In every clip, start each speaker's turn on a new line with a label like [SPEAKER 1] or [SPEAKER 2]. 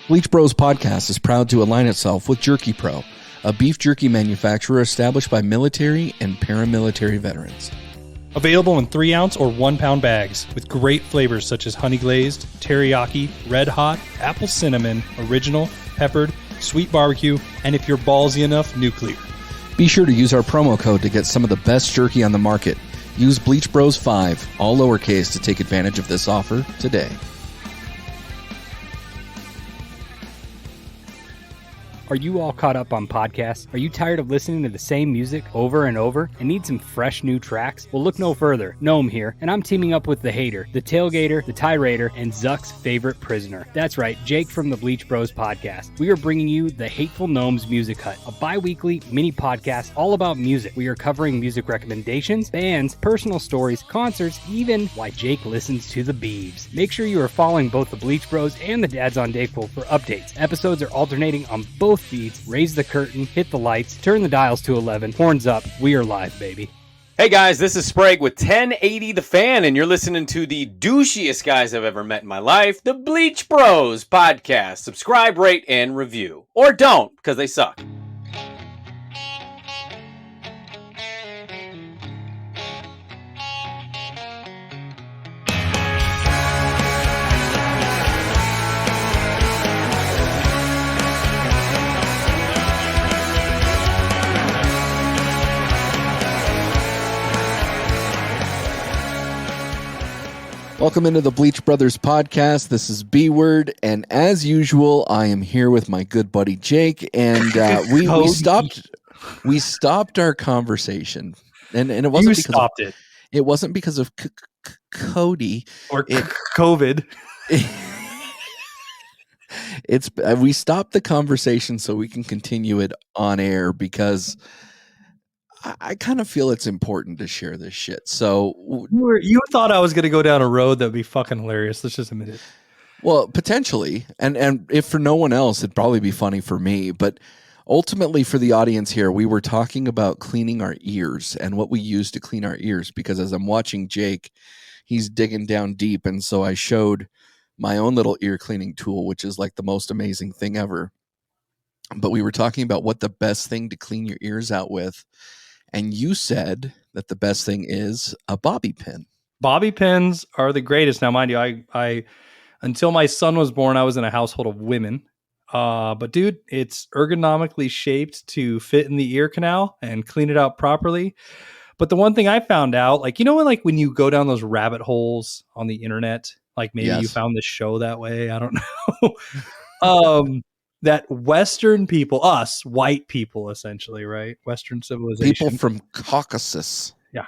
[SPEAKER 1] Bleach Bros Podcast is proud to align itself with Jerky Pro, a beef jerky manufacturer established by military and paramilitary veterans.
[SPEAKER 2] Available in 3-ounce or 1-pound bags with great flavors such as honey glazed, teriyaki, red hot, apple cinnamon, original, peppered, sweet barbecue, and if you're ballsy enough, nuclear.
[SPEAKER 1] Be sure to use our promo code to get some of the best jerky on the market. Use Bleach Bros 5, all lowercase, to take advantage of this offer today.
[SPEAKER 3] Are you all caught up on podcasts? Are you tired of listening to the same music over and over and need some fresh new tracks? Well, look no further. Gnome here, and I'm teaming up with the Hater, the Tailgater, the Tyrader, and Zuck's favorite prisoner. That's right, Jake from the Bleach Bros Podcast. We are bringing you the Hateful Gnomes Music Hut, a bi-weekly mini podcast all about music. We are covering music recommendations, bands, personal stories, concerts, even why Jake listens to the Beebs. Make sure you are following both the Bleach Bros and the Dads on Dayquill for updates. Episodes are alternating on both feeds. Raise the curtain, hit the lights, turn the dials to 11, horns up, we are live, baby.
[SPEAKER 4] Hey guys, this is Sprague with 1080 The Fan, and you're listening to the douchiest guys I've ever met in my life, the Bleach Bros Podcast. Subscribe, rate, and review. Or don't, because they suck.
[SPEAKER 1] Welcome into the Bleach Brothers Podcast. This is B-Word, and as usual, I am here with my good buddy Jake, and we stopped our conversation, and it wasn't it wasn't because of Cody
[SPEAKER 2] or COVID.
[SPEAKER 1] We stopped the conversation so we can continue it on air because I kind of feel it's important to share this shit. So
[SPEAKER 2] you thought I was going to go down a road that would be fucking hilarious. Let's just admit it.
[SPEAKER 1] Well, potentially. And if for no one else, it'd probably be funny for me. But ultimately for the audience here, we were talking about cleaning our ears and what we use to clean our ears. Because as I'm watching Jake, he's digging down deep. And so I showed my own little ear cleaning tool, which is like the most amazing thing ever. But we were talking about what the best thing to clean your ears out with. And you said that the best thing is a bobby pin.
[SPEAKER 2] Bobby pins are the greatest. Now, mind you, I until my son was born, I was in a household of women. But dude, it's ergonomically shaped to fit in the ear canal and clean it out properly. But the one thing I found out, when you go down those rabbit holes on the internet, like maybe you found this show that way. I don't know. That Western people, us, white people, essentially, right? Western civilization.
[SPEAKER 1] People from Caucasus.
[SPEAKER 2] Yeah.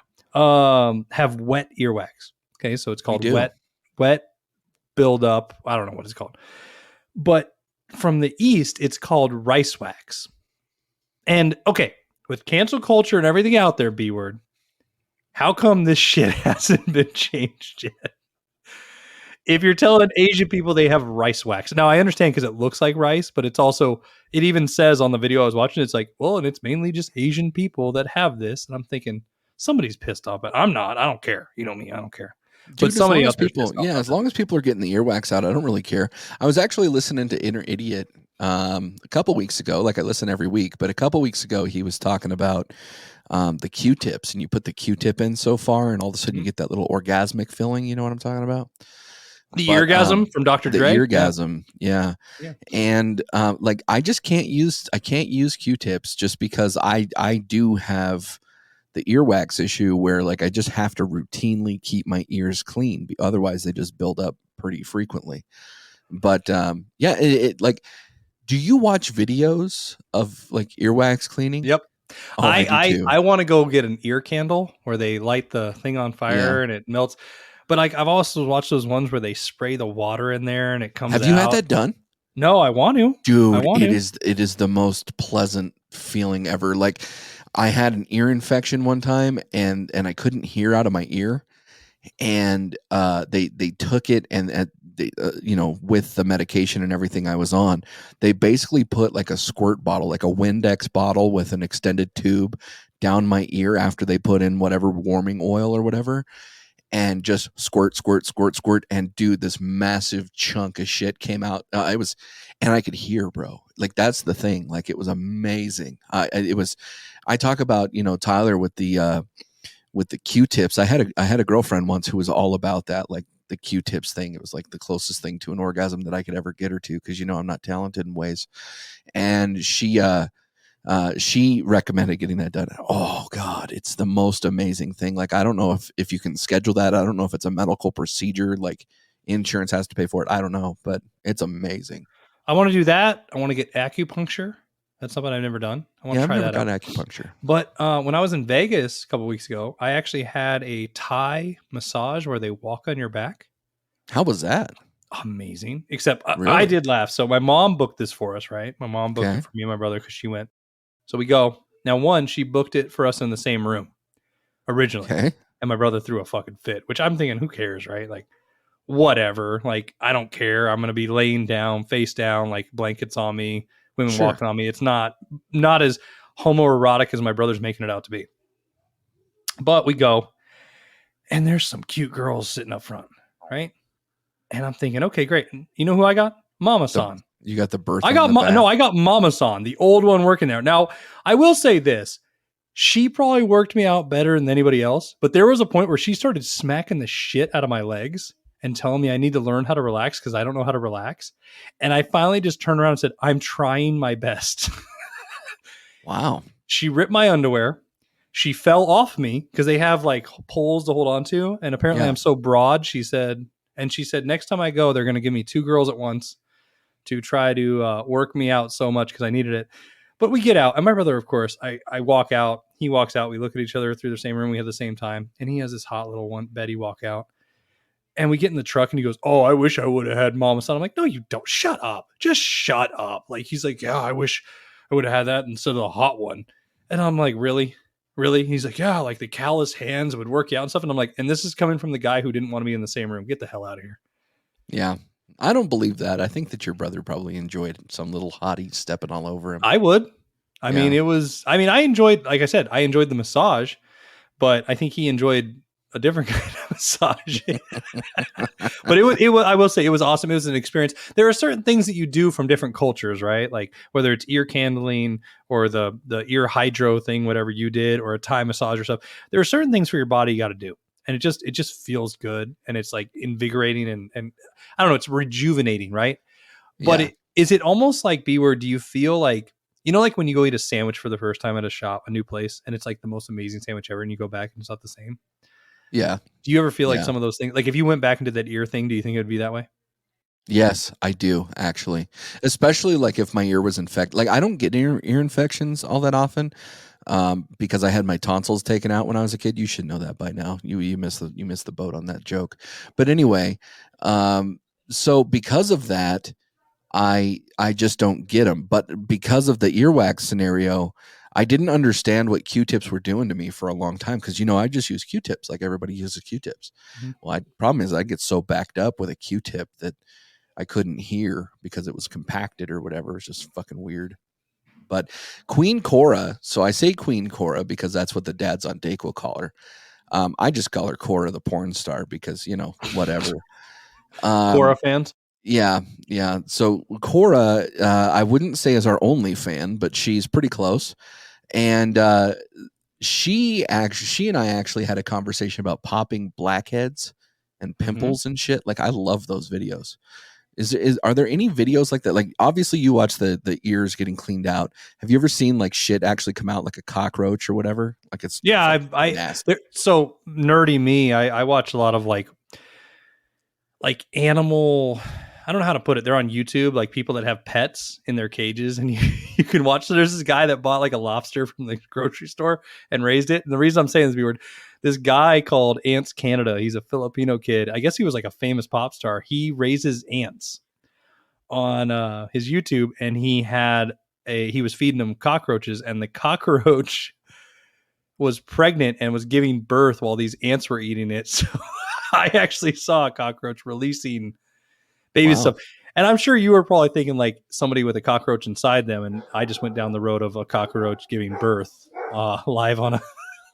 [SPEAKER 2] Have wet earwax. Okay, so it's called wet buildup. I don't know what it's called. But from the East, it's called rice wax. And, okay, with cancel culture and everything out there, B-word, how come this shit hasn't been changed yet? If you're telling Asian people they have rice wax. Now, I understand because it looks like rice, but it's also, it even says on the video I was watching, it's like, well, and it's mainly just Asian people that have this. And I'm thinking, somebody's pissed off, but I'm not. I don't care. You know me. I don't care.
[SPEAKER 1] Dude,
[SPEAKER 2] but somebody else
[SPEAKER 1] as long as people are getting the earwax out, I don't really care. I was actually listening to Inner Idiot a couple weeks ago. Like I listen every week, but a couple weeks ago, he was talking about the Q-tips, and you put the Q-tip in so far, and all of a sudden you get that little orgasmic feeling. You know what I'm talking about?
[SPEAKER 2] Eargasm from Dr. Dre.
[SPEAKER 1] The eargasm, yeah. And I just can't use Q-tips just because I do have the earwax issue where I just have to routinely keep my ears clean. Otherwise, they just build up pretty frequently. But do you watch videos of earwax cleaning?
[SPEAKER 2] Yep.
[SPEAKER 1] Oh,
[SPEAKER 2] I want to go get an ear candle where they light the thing on fire and it melts. But I've also watched those ones where they spray the water in there and it comes out.
[SPEAKER 1] Have you had that done?
[SPEAKER 2] No, I want to.
[SPEAKER 1] Dude, it is the most pleasant feeling ever. I had an ear infection one time and I couldn't hear out of my ear. And they took it and with the medication and everything I was on, they basically put a squirt bottle, like a Windex bottle with an extended tube down my ear after they put in whatever warming oil or whatever. and just squirt, squirt, squirt, squirt. And dude, this massive chunk of shit came out. And I could hear, bro. Like, that's the thing. Like, it was amazing. I talk about, Tyler with the Q-tips. I had a girlfriend once who was all about that, like the Q-tips thing. It was like the closest thing to an orgasm that I could ever get her to, because I'm not talented in ways. And she recommended getting that done. Oh God, it's the most amazing thing. Like, I don't know if you can schedule that. I don't know if it's a medical procedure, like insurance has to pay for it. I don't know, but it's amazing.
[SPEAKER 2] I want to do that. I want to get acupuncture. That's something I've never done. I want to try that out. I've never done acupuncture. But when I was in Vegas a couple of weeks ago, I actually had a Thai massage where they walk on your back.
[SPEAKER 1] How was that?
[SPEAKER 2] Amazing. Except
[SPEAKER 1] really?
[SPEAKER 2] I did laugh. So my mom booked this for us, right? My mom booked it for me and my brother because she went. So we go. Now, she booked it for us in the same room originally. Okay. And my brother threw a fucking fit, which I'm thinking, who cares, right? Like, whatever. Like, I don't care. I'm going to be laying down, face down, like blankets on me, women walking on me. It's not as homoerotic as my brother's making it out to be. But we go, and there's some cute girls sitting up front, right? And I'm thinking, okay, great. You know who I got? Mama-san.
[SPEAKER 1] You got the birth.
[SPEAKER 2] I got Mama-san, the old one working there. Now, I will say this. She probably worked me out better than anybody else, but there was a point where she started smacking the shit out of my legs and telling me I need to learn how to relax because I don't know how to relax. And I finally just turned around and said, I'm trying my best.
[SPEAKER 1] Wow.
[SPEAKER 2] She ripped my underwear. She fell off me because they have like poles to hold on to. And apparently I'm so broad, she said, next time I go, they're going to give me 2 girls at once to try to work me out so much because I needed it. But we get out. And my brother, of course, I walk out. He walks out. We look at each other through the same room. We have the same time. And he has this hot little one, Betty, walk out. And we get in the truck and he goes, oh, I wish I would have had Mama-san. I'm like, no, you don't. Shut up. Just shut up. Like, he's like, yeah, I wish I would have had that instead of the hot one. And I'm like, really? Really? He's like, yeah, like the callous hands would work you out and stuff. And I'm like, and this is coming from the guy who didn't want to be in the same room. Get the hell out of here.
[SPEAKER 1] Yeah. I don't believe that. I think that your brother probably enjoyed some little hottie stepping all over him.
[SPEAKER 2] I would. I mean, I enjoyed, like I said, I enjoyed the massage, but I think he enjoyed a different kind of massage. But I will say it was awesome. It was an experience. There are certain things that you do from different cultures, right? Like whether it's ear candling or the ear hydro thing, whatever you did, or a Thai massage or stuff. There are certain things for your body you got to do. And it just feels good. And it's like invigorating and I don't know, it's rejuvenating, right? But is it almost like B-word? Do you feel like, like when you go eat a sandwich for the first time at a shop, a new place, and it's like the most amazing sandwich ever, and you go back and it's not the same?
[SPEAKER 1] Yeah.
[SPEAKER 2] Do you ever feel like some of those things, like if you went back and did that ear thing, do you think it would be that way?
[SPEAKER 1] Yes, I do, actually. Especially like if my ear was infected. Like, I don't get ear infections all that often because I had my tonsils taken out when I was a kid. You should know that by now. You missed the boat on that joke. But anyway, so because of that, I just don't get them. But because of the earwax scenario, I didn't understand what Q-tips were doing to me for a long time because, I just use Q-tips like everybody uses Q-tips. Mm-hmm. Well, problem is I get so backed up with a Q-tip that I couldn't hear because it was compacted or whatever. It's just fucking weird. But Queen Cora, so I say Queen Cora because that's what the dads on Dayquill call her. I just call her Cora the porn star because, whatever.
[SPEAKER 2] Cora fans?
[SPEAKER 1] Yeah. So Cora, I wouldn't say is our only fan, but she's pretty close. And she and I actually had a conversation about popping blackheads and pimples and shit. Like, I love those videos. Are there any videos like that? Like, obviously you watch the ears getting cleaned out. Have you ever seen like shit actually come out like a cockroach or whatever? Like, it's
[SPEAKER 2] so nerdy me. I watch a lot of like animal. I don't know how to put it. They're on YouTube, like people that have pets in their cages, and you can watch. So there's this guy that bought like a lobster from the grocery store and raised it. And the reason I'm saying this weird, this guy called Ants Canada. He's a Filipino kid. I guess he was like a famous pop star. He raises ants on his YouTube, and he was feeding them cockroaches, and the cockroach was pregnant and was giving birth while these ants were eating it. So I actually saw a cockroach releasing baby stuff. And I'm sure you were probably thinking like somebody with a cockroach inside them. And I just went down the road of a cockroach giving birth live on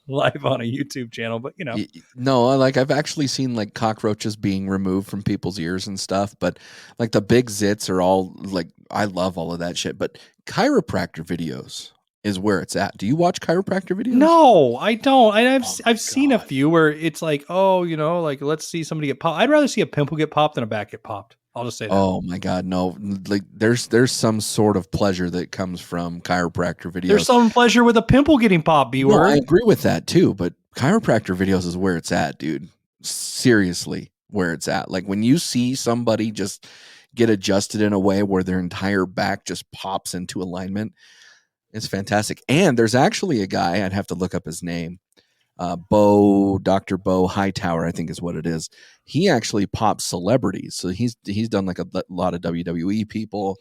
[SPEAKER 2] live on a YouTube channel, but you know.
[SPEAKER 1] No, like I've actually seen like cockroaches being removed from people's ears and stuff, but like the big zits are all like, I love all of that shit, but chiropractor videos is where it's at. Do you watch chiropractor videos?
[SPEAKER 2] No, I don't. I've seen a few where it's like, oh, you know, like let's see somebody get popped. I'd rather see a pimple get popped than a back get popped. I'll just say that.
[SPEAKER 1] Oh my God, no! Like there's some sort of pleasure that comes from chiropractor videos.
[SPEAKER 2] There's some pleasure with a pimple getting popped.
[SPEAKER 1] No, I agree with that too, but chiropractor videos is where it's at, dude. Seriously, where it's at. Like when you see somebody just get adjusted in a way where their entire back just pops into alignment. It's fantastic. And there's actually a guy, I'd have to look up his name, Dr. Bo Hightower, I think is what it is. He actually pops celebrities. So he's done like a lot of WWE people.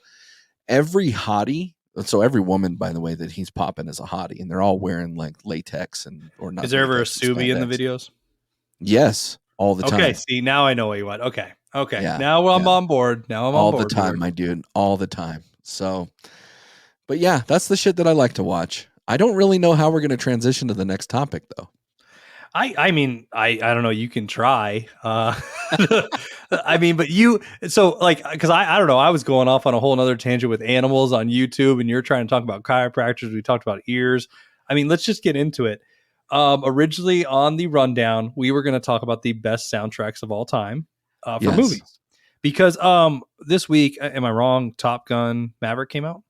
[SPEAKER 1] Every hottie, so every woman, by the way, that he's popping is a hottie, and they're all wearing like latex or not.
[SPEAKER 2] Is there ever a Subi in the videos?
[SPEAKER 1] Yes, all the time.
[SPEAKER 2] Okay, see, now I know what you want. Okay. Yeah, now I'm on board. Now I'm on board.
[SPEAKER 1] All the time, my dude. All the time. So... But yeah, that's the shit that I like to watch. I don't really know how we're going to transition to the next topic, though.
[SPEAKER 2] I mean, I don't know. You can try. I mean, but so like, because I don't know. I was going off on a whole nother tangent with animals on YouTube, and you're trying to talk about chiropractors. We talked about ears. I mean, let's just get into it. Originally on the rundown, we were going to talk about the best soundtracks of all time for movies. Because this week, am I wrong? Top Gun Maverick came out.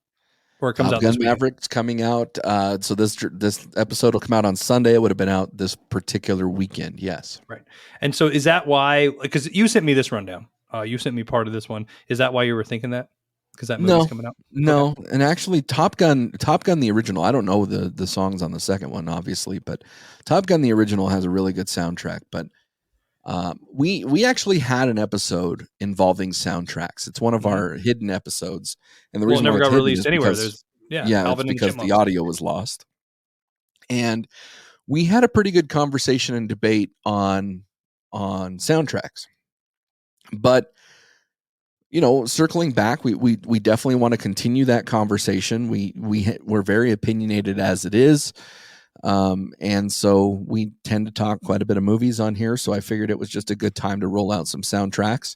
[SPEAKER 2] Or it comes
[SPEAKER 1] Top
[SPEAKER 2] out
[SPEAKER 1] Gun
[SPEAKER 2] this week.
[SPEAKER 1] Maverick's coming out. So this episode will come out on Sunday. It would have been out this particular weekend. Yes.
[SPEAKER 2] Right. And so is that why, because you sent me this rundown. You sent me part of this one. Is that why you were thinking that? Because that movie's coming out?
[SPEAKER 1] No.
[SPEAKER 2] Okay.
[SPEAKER 1] And actually Top Gun, the original, I don't know the songs on the second one, obviously, but Top Gun, the original has a really good soundtrack. But we actually had an episode involving soundtracks. It's one of our hidden episodes, and the reason
[SPEAKER 2] it never got released anywhere.
[SPEAKER 1] It's because the audio was lost. And we had a pretty good conversation and debate on soundtracks. But you know, circling back, we definitely want to continue that conversation. We're very opinionated as it is. And so we tend to talk quite a bit of movies on here. So I figured it was just a good time to roll out some soundtracks.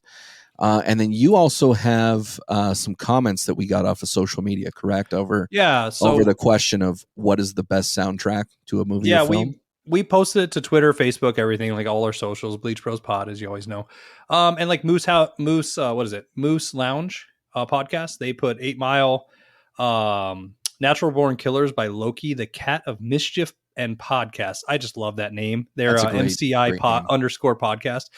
[SPEAKER 1] And then you also have some comments that we got off of social media, correct? Over the question of what is the best soundtrack to a movie or film?
[SPEAKER 2] We posted it to Twitter, Facebook, everything, like all our socials, Bleach Bros Pod, as you always know. And like Moose Lounge podcast, they put 8 Mile, Natural Born Killers by Loki, the Cat of Mischief and Podcast. I just love that name. They're MCI _ podcast.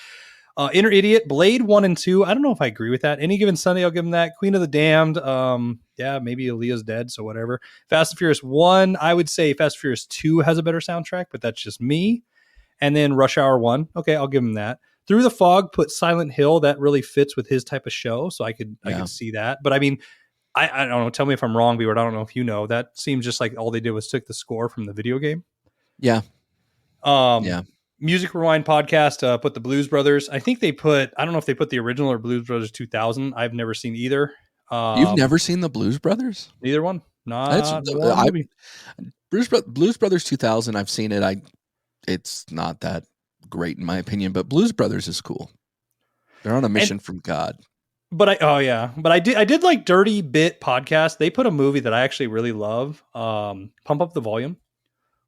[SPEAKER 2] Inner Idiot, Blade 1 and 2. I don't know if I agree with that. Any Given Sunday, I'll give them that. Queen of the Damned. Maybe Aaliyah's dead, so whatever. Fast and Furious 1. I would say Fast and Furious 2 has a better soundtrack, but that's just me. And then Rush Hour 1. Okay, I'll give him that. Through the Fog put Silent Hill. That really fits with his type of show, so I could see that. But I mean, I don't know. Tell me if I'm wrong, Beard. I don't know if you know. That seems just like all they did was took the score from the video game.
[SPEAKER 1] Yeah.
[SPEAKER 2] Music Rewind podcast put the Blues Brothers. I think they put, I don't know if they put the original or Blues Brothers 2000. I've never seen either.
[SPEAKER 1] You've never seen the Blues Brothers?
[SPEAKER 2] Neither one.
[SPEAKER 1] Blues Brothers 2000. I've seen it. It's not that great in my opinion, but Blues Brothers is cool. They're on a mission from God.
[SPEAKER 2] But I did like Dirty Bit podcast. They put a movie that I actually really love. Pump Up the Volume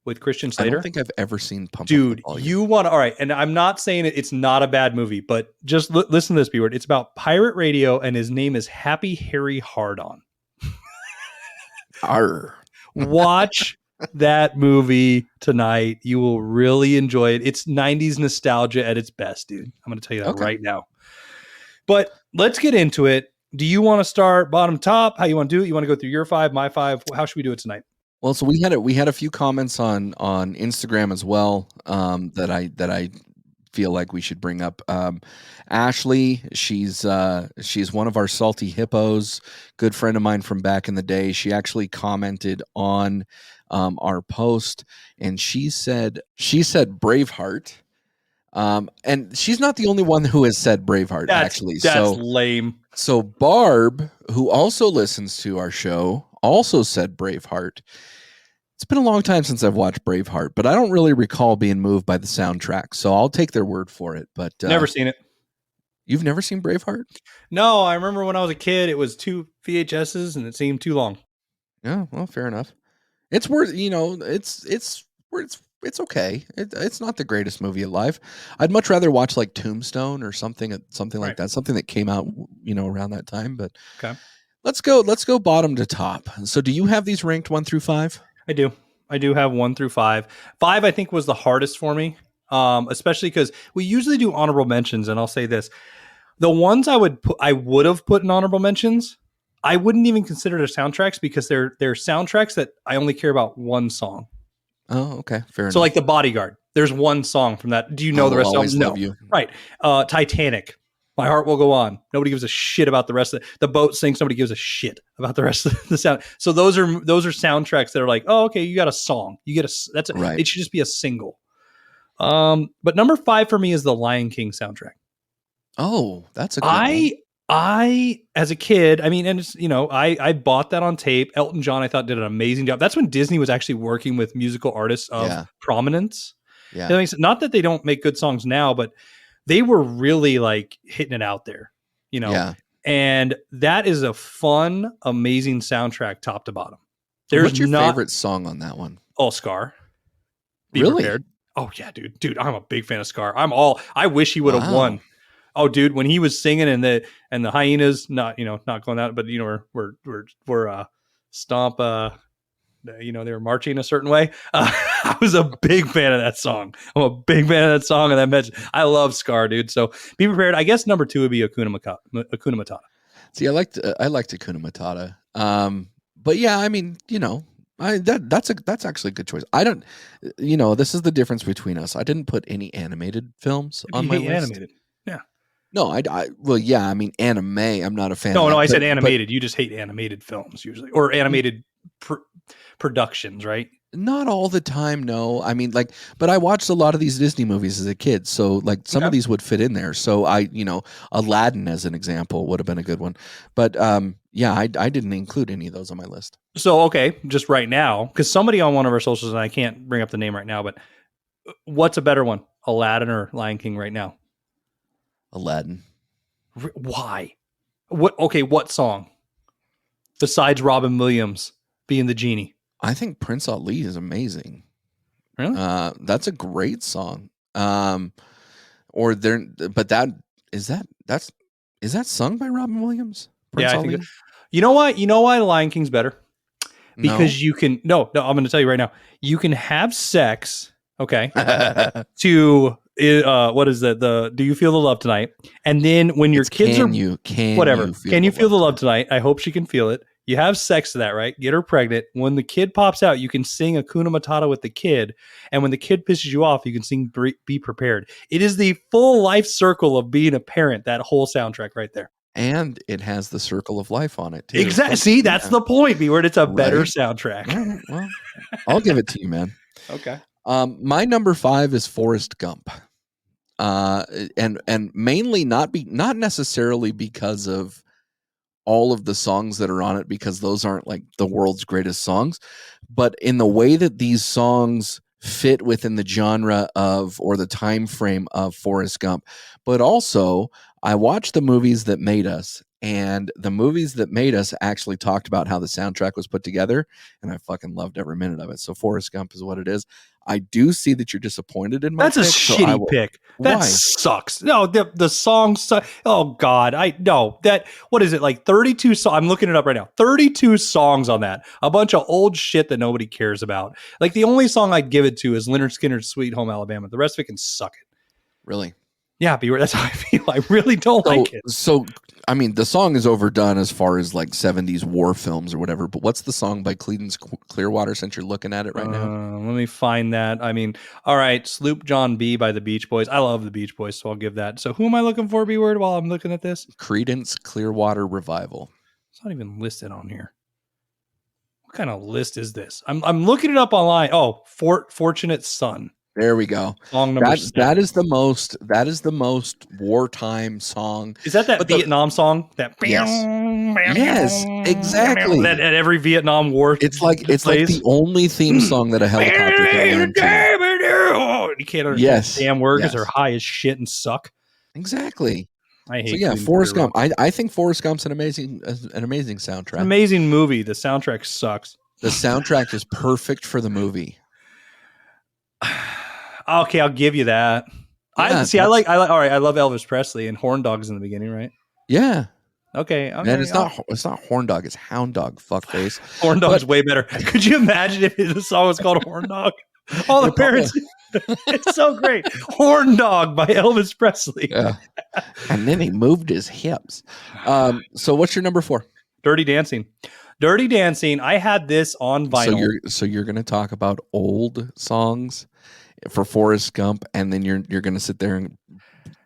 [SPEAKER 2] with Christian Slater.
[SPEAKER 1] I don't think I've ever seen Pump Up the Volume.
[SPEAKER 2] You want to, all right. And I'm not saying it's not a bad movie, but just listen to this, B-word. It's about pirate radio and his name is Happy Harry Hardon.
[SPEAKER 1] Arr.
[SPEAKER 2] Watch that movie tonight. You will really enjoy it. It's 90s nostalgia at its best, dude. I'm going to tell you that right now. But let's get into it. Do you want to start bottom top? How you want to do it? You want to go through your 5, my 5? How should we do it tonight?
[SPEAKER 1] Well, so we had a few comments on Instagram as well that I feel like we should bring up. Ashley, she's one of our salty hippos, good friend of mine from back in the day. She actually commented on our post, and she said Braveheart. And she's not the only one who has said Braveheart,
[SPEAKER 2] that's lame.
[SPEAKER 1] So Barb, who also listens to our show, also said Braveheart. It's been a long time since I've watched Braveheart, but I don't really recall being moved by the soundtrack, so I'll take their word for it. But
[SPEAKER 2] never seen it.
[SPEAKER 1] You've never seen Braveheart?
[SPEAKER 2] No, I remember when I was a kid, it was 2 VHSs and it seemed too long.
[SPEAKER 1] Yeah, well, fair enough. It's worth, it's okay. It's not the greatest movie alive. I'd much rather watch like Tombstone or something like that, something that came out, around that time. But
[SPEAKER 2] okay,
[SPEAKER 1] let's go bottom to top. So, do you have these ranked 1 through 5?
[SPEAKER 2] I do have 1 through 5. 5, I think, was the hardest for me, especially because we usually do honorable mentions, and I'll say this: the ones I would have put in honorable mentions, I wouldn't even consider their soundtracks because they're soundtracks that I only care about one song.
[SPEAKER 1] Oh, okay, fair enough.
[SPEAKER 2] So, like The Bodyguard, there's one song from that. Do you know the rest of them?
[SPEAKER 1] Love You.
[SPEAKER 2] Right. Titanic. My Heart Will Go On. Nobody gives a shit about the rest of the boat sinks. Nobody gives a shit about the rest of the sound. So those are soundtracks that are like, oh, okay, you got a song. You get
[SPEAKER 1] right.
[SPEAKER 2] It should just be a single. But number 5 for me is the Lion King soundtrack.
[SPEAKER 1] Oh, that's a good one.
[SPEAKER 2] I as a kid, I mean, and it's, I bought that on tape. Elton John, I thought, did an amazing job. That's when Disney was actually working with musical artists of prominence.
[SPEAKER 1] Yeah.
[SPEAKER 2] Not that they don't make good songs now, but they were really like hitting it out there,
[SPEAKER 1] Yeah.
[SPEAKER 2] And that is a fun, amazing soundtrack, top to bottom.
[SPEAKER 1] What's your favorite song on that one?
[SPEAKER 2] Oh, Scar. Be
[SPEAKER 1] really?
[SPEAKER 2] Prepared. Oh yeah, dude. I'm a big fan of Scar. I wish he would have won. Oh, dude, when he was singing and the hyenas, not going out, but we're stomp. They were marching a certain way. I was a big fan of that song. I'm a big fan of that song and that message. I love Scar, dude. So Be Prepared. I guess number 2 would be Hakuna Matata.
[SPEAKER 1] See, I liked Hakuna Matata. But yeah, I mean, that's actually a good choice. I don't, this is the difference between us. I didn't put any animated films on my list.
[SPEAKER 2] Animated. Yeah.
[SPEAKER 1] No, I mean, anime. I'm not a fan.
[SPEAKER 2] No, I said animated. You just hate animated films usually, or animated productions, right?
[SPEAKER 1] Not all the time, no. I mean, but I watched a lot of these Disney movies as a kid, so some of these would fit in there. So Aladdin as an example would have been a good one. But I didn't include any of those on my list.
[SPEAKER 2] So okay, just right now, because somebody on one of our socials, and I can't bring up the name right now, but what's a better one, Aladdin or Lion King right now?
[SPEAKER 1] Aladdin.
[SPEAKER 2] Why? What song besides Robin Williams being the genie?
[SPEAKER 1] I think Prince Ali is amazing.
[SPEAKER 2] Really?
[SPEAKER 1] That's a great song. Is that sung by Robin Williams? Prince Ali?
[SPEAKER 2] I think. You know why Lion King's better? Because you can I'm going to tell you right now. You can have sex, okay? to what is that? Do you feel the love tonight? And then when your kids
[SPEAKER 1] can you feel
[SPEAKER 2] the love tonight? I hope she can feel it. You have sex to that, right? Get her pregnant. When the kid pops out, you can sing Hakuna Matata with the kid. And when the kid pisses you off, you can sing Be Prepared. It is the full life circle of being a parent, that whole soundtrack right there.
[SPEAKER 1] And it has the circle of life on it, too.
[SPEAKER 2] Exactly. See, that's the point, B-Word. It's a better soundtrack.
[SPEAKER 1] Well, I'll give it to you, man.
[SPEAKER 2] Okay.
[SPEAKER 1] My number 5 is Forrest Gump. And mainly not necessarily because of all of the songs that are on it, because those aren't like the world's greatest songs, but in the way that these songs fit within the genre of, or the time frame of, Forrest Gump. But also, I watched the movies that made us, and the movies that made us actually talked about how the soundtrack was put together, and I fucking loved every minute of it. So Forrest Gump is what it is. I do see that you're disappointed in my pick.
[SPEAKER 2] That's a shitty pick. That sucks. No, the song sucks. Oh God, what is it, like 32 songs? I'm looking it up right now. 32 songs on that. A bunch of old shit that nobody cares about. Like the only song I'd give it to is Leonard Skinner's Sweet Home Alabama. The rest of it can suck it.
[SPEAKER 1] Really?
[SPEAKER 2] Yeah, that's how I feel. I really don't like it.
[SPEAKER 1] So, I mean, the song is overdone as far as like 70s war films or whatever, but what's the song by Creedence Clearwater, since you're looking at it right now?
[SPEAKER 2] Let me find that. I mean, all right, Sloop John B by the Beach Boys. I love the Beach Boys, so I'll give that. So who am I looking for, B-Word, while I'm looking at this?
[SPEAKER 1] Creedence Clearwater Revival.
[SPEAKER 2] It's not even listed on here. What kind of list is this? I'm looking it up online. Oh, Fortunate Son.
[SPEAKER 1] There we go.
[SPEAKER 2] Song number
[SPEAKER 1] that is the most wartime song.
[SPEAKER 2] Is that Vietnam song? That
[SPEAKER 1] yes, exactly.
[SPEAKER 2] That at every Vietnam War.
[SPEAKER 1] It's like the only theme song that a helicopter can learn to.
[SPEAKER 2] You can't understand a damn word because they're high as shit and suck.
[SPEAKER 1] Exactly.
[SPEAKER 2] I hate.
[SPEAKER 1] So Forrest Gump. I think Forrest Gump's an amazing soundtrack.
[SPEAKER 2] An amazing movie. The soundtrack sucks.
[SPEAKER 1] The soundtrack is perfect for the movie.
[SPEAKER 2] Okay, I'll give you that.
[SPEAKER 1] Yeah,
[SPEAKER 2] I like. All right, I love Elvis Presley and Horn Dogs in the beginning, right?
[SPEAKER 1] Yeah.
[SPEAKER 2] Okay.
[SPEAKER 1] And it's not Horn Dog. It's Hound Dog. Fuckface.
[SPEAKER 2] Horn Dog's way better. Could you imagine if the song was called Horn Dog? All the parents. It's so great. Horn Dog by Elvis Presley.
[SPEAKER 1] Yeah. And then he moved his hips. So what's your number 4?
[SPEAKER 2] Dirty Dancing. Dirty Dancing. I had this on vinyl.
[SPEAKER 1] So you're going to talk about old songs for Forrest Gump, and then you're going to sit there and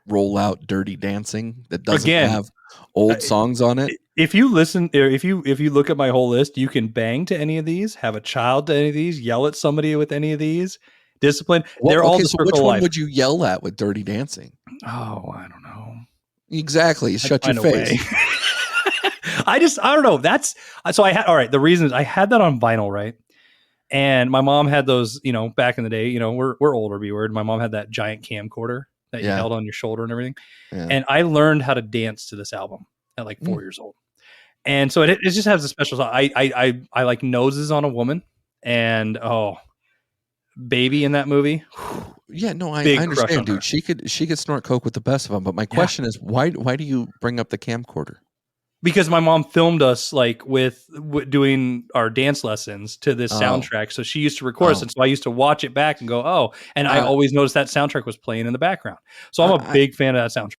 [SPEAKER 1] roll out Dirty Dancing that doesn't have old songs on it.
[SPEAKER 2] If you listen, if you look at my whole list, you can bang to any of these, have a child to any of these, yell at somebody with any of these. Discipline. They're all the circle
[SPEAKER 1] which one
[SPEAKER 2] life.
[SPEAKER 1] would you yell at with Dirty Dancing?
[SPEAKER 2] Oh, I don't know.
[SPEAKER 1] Exactly. Shut your face.
[SPEAKER 2] I don't know. All right. The reason is I had that on vinyl, right? And my mom had those, back in the day, we're older, B-word. My mom had that giant camcorder that you held on your shoulder and everything. Yeah. And I learned how to dance to this album at like 4 years old. And so it just has a special song. I like Noses on a Woman and Baby in that movie.
[SPEAKER 1] Yeah, no, I understand, dude. She could snort coke with the best of them. But my question is, why do you bring up the camcorder?
[SPEAKER 2] Because my mom filmed us like with doing our dance lessons to this soundtrack. So she used to record us. And so I used to watch it back and go, and I always noticed that soundtrack was playing in the background. So I'm a big fan of that soundtrack.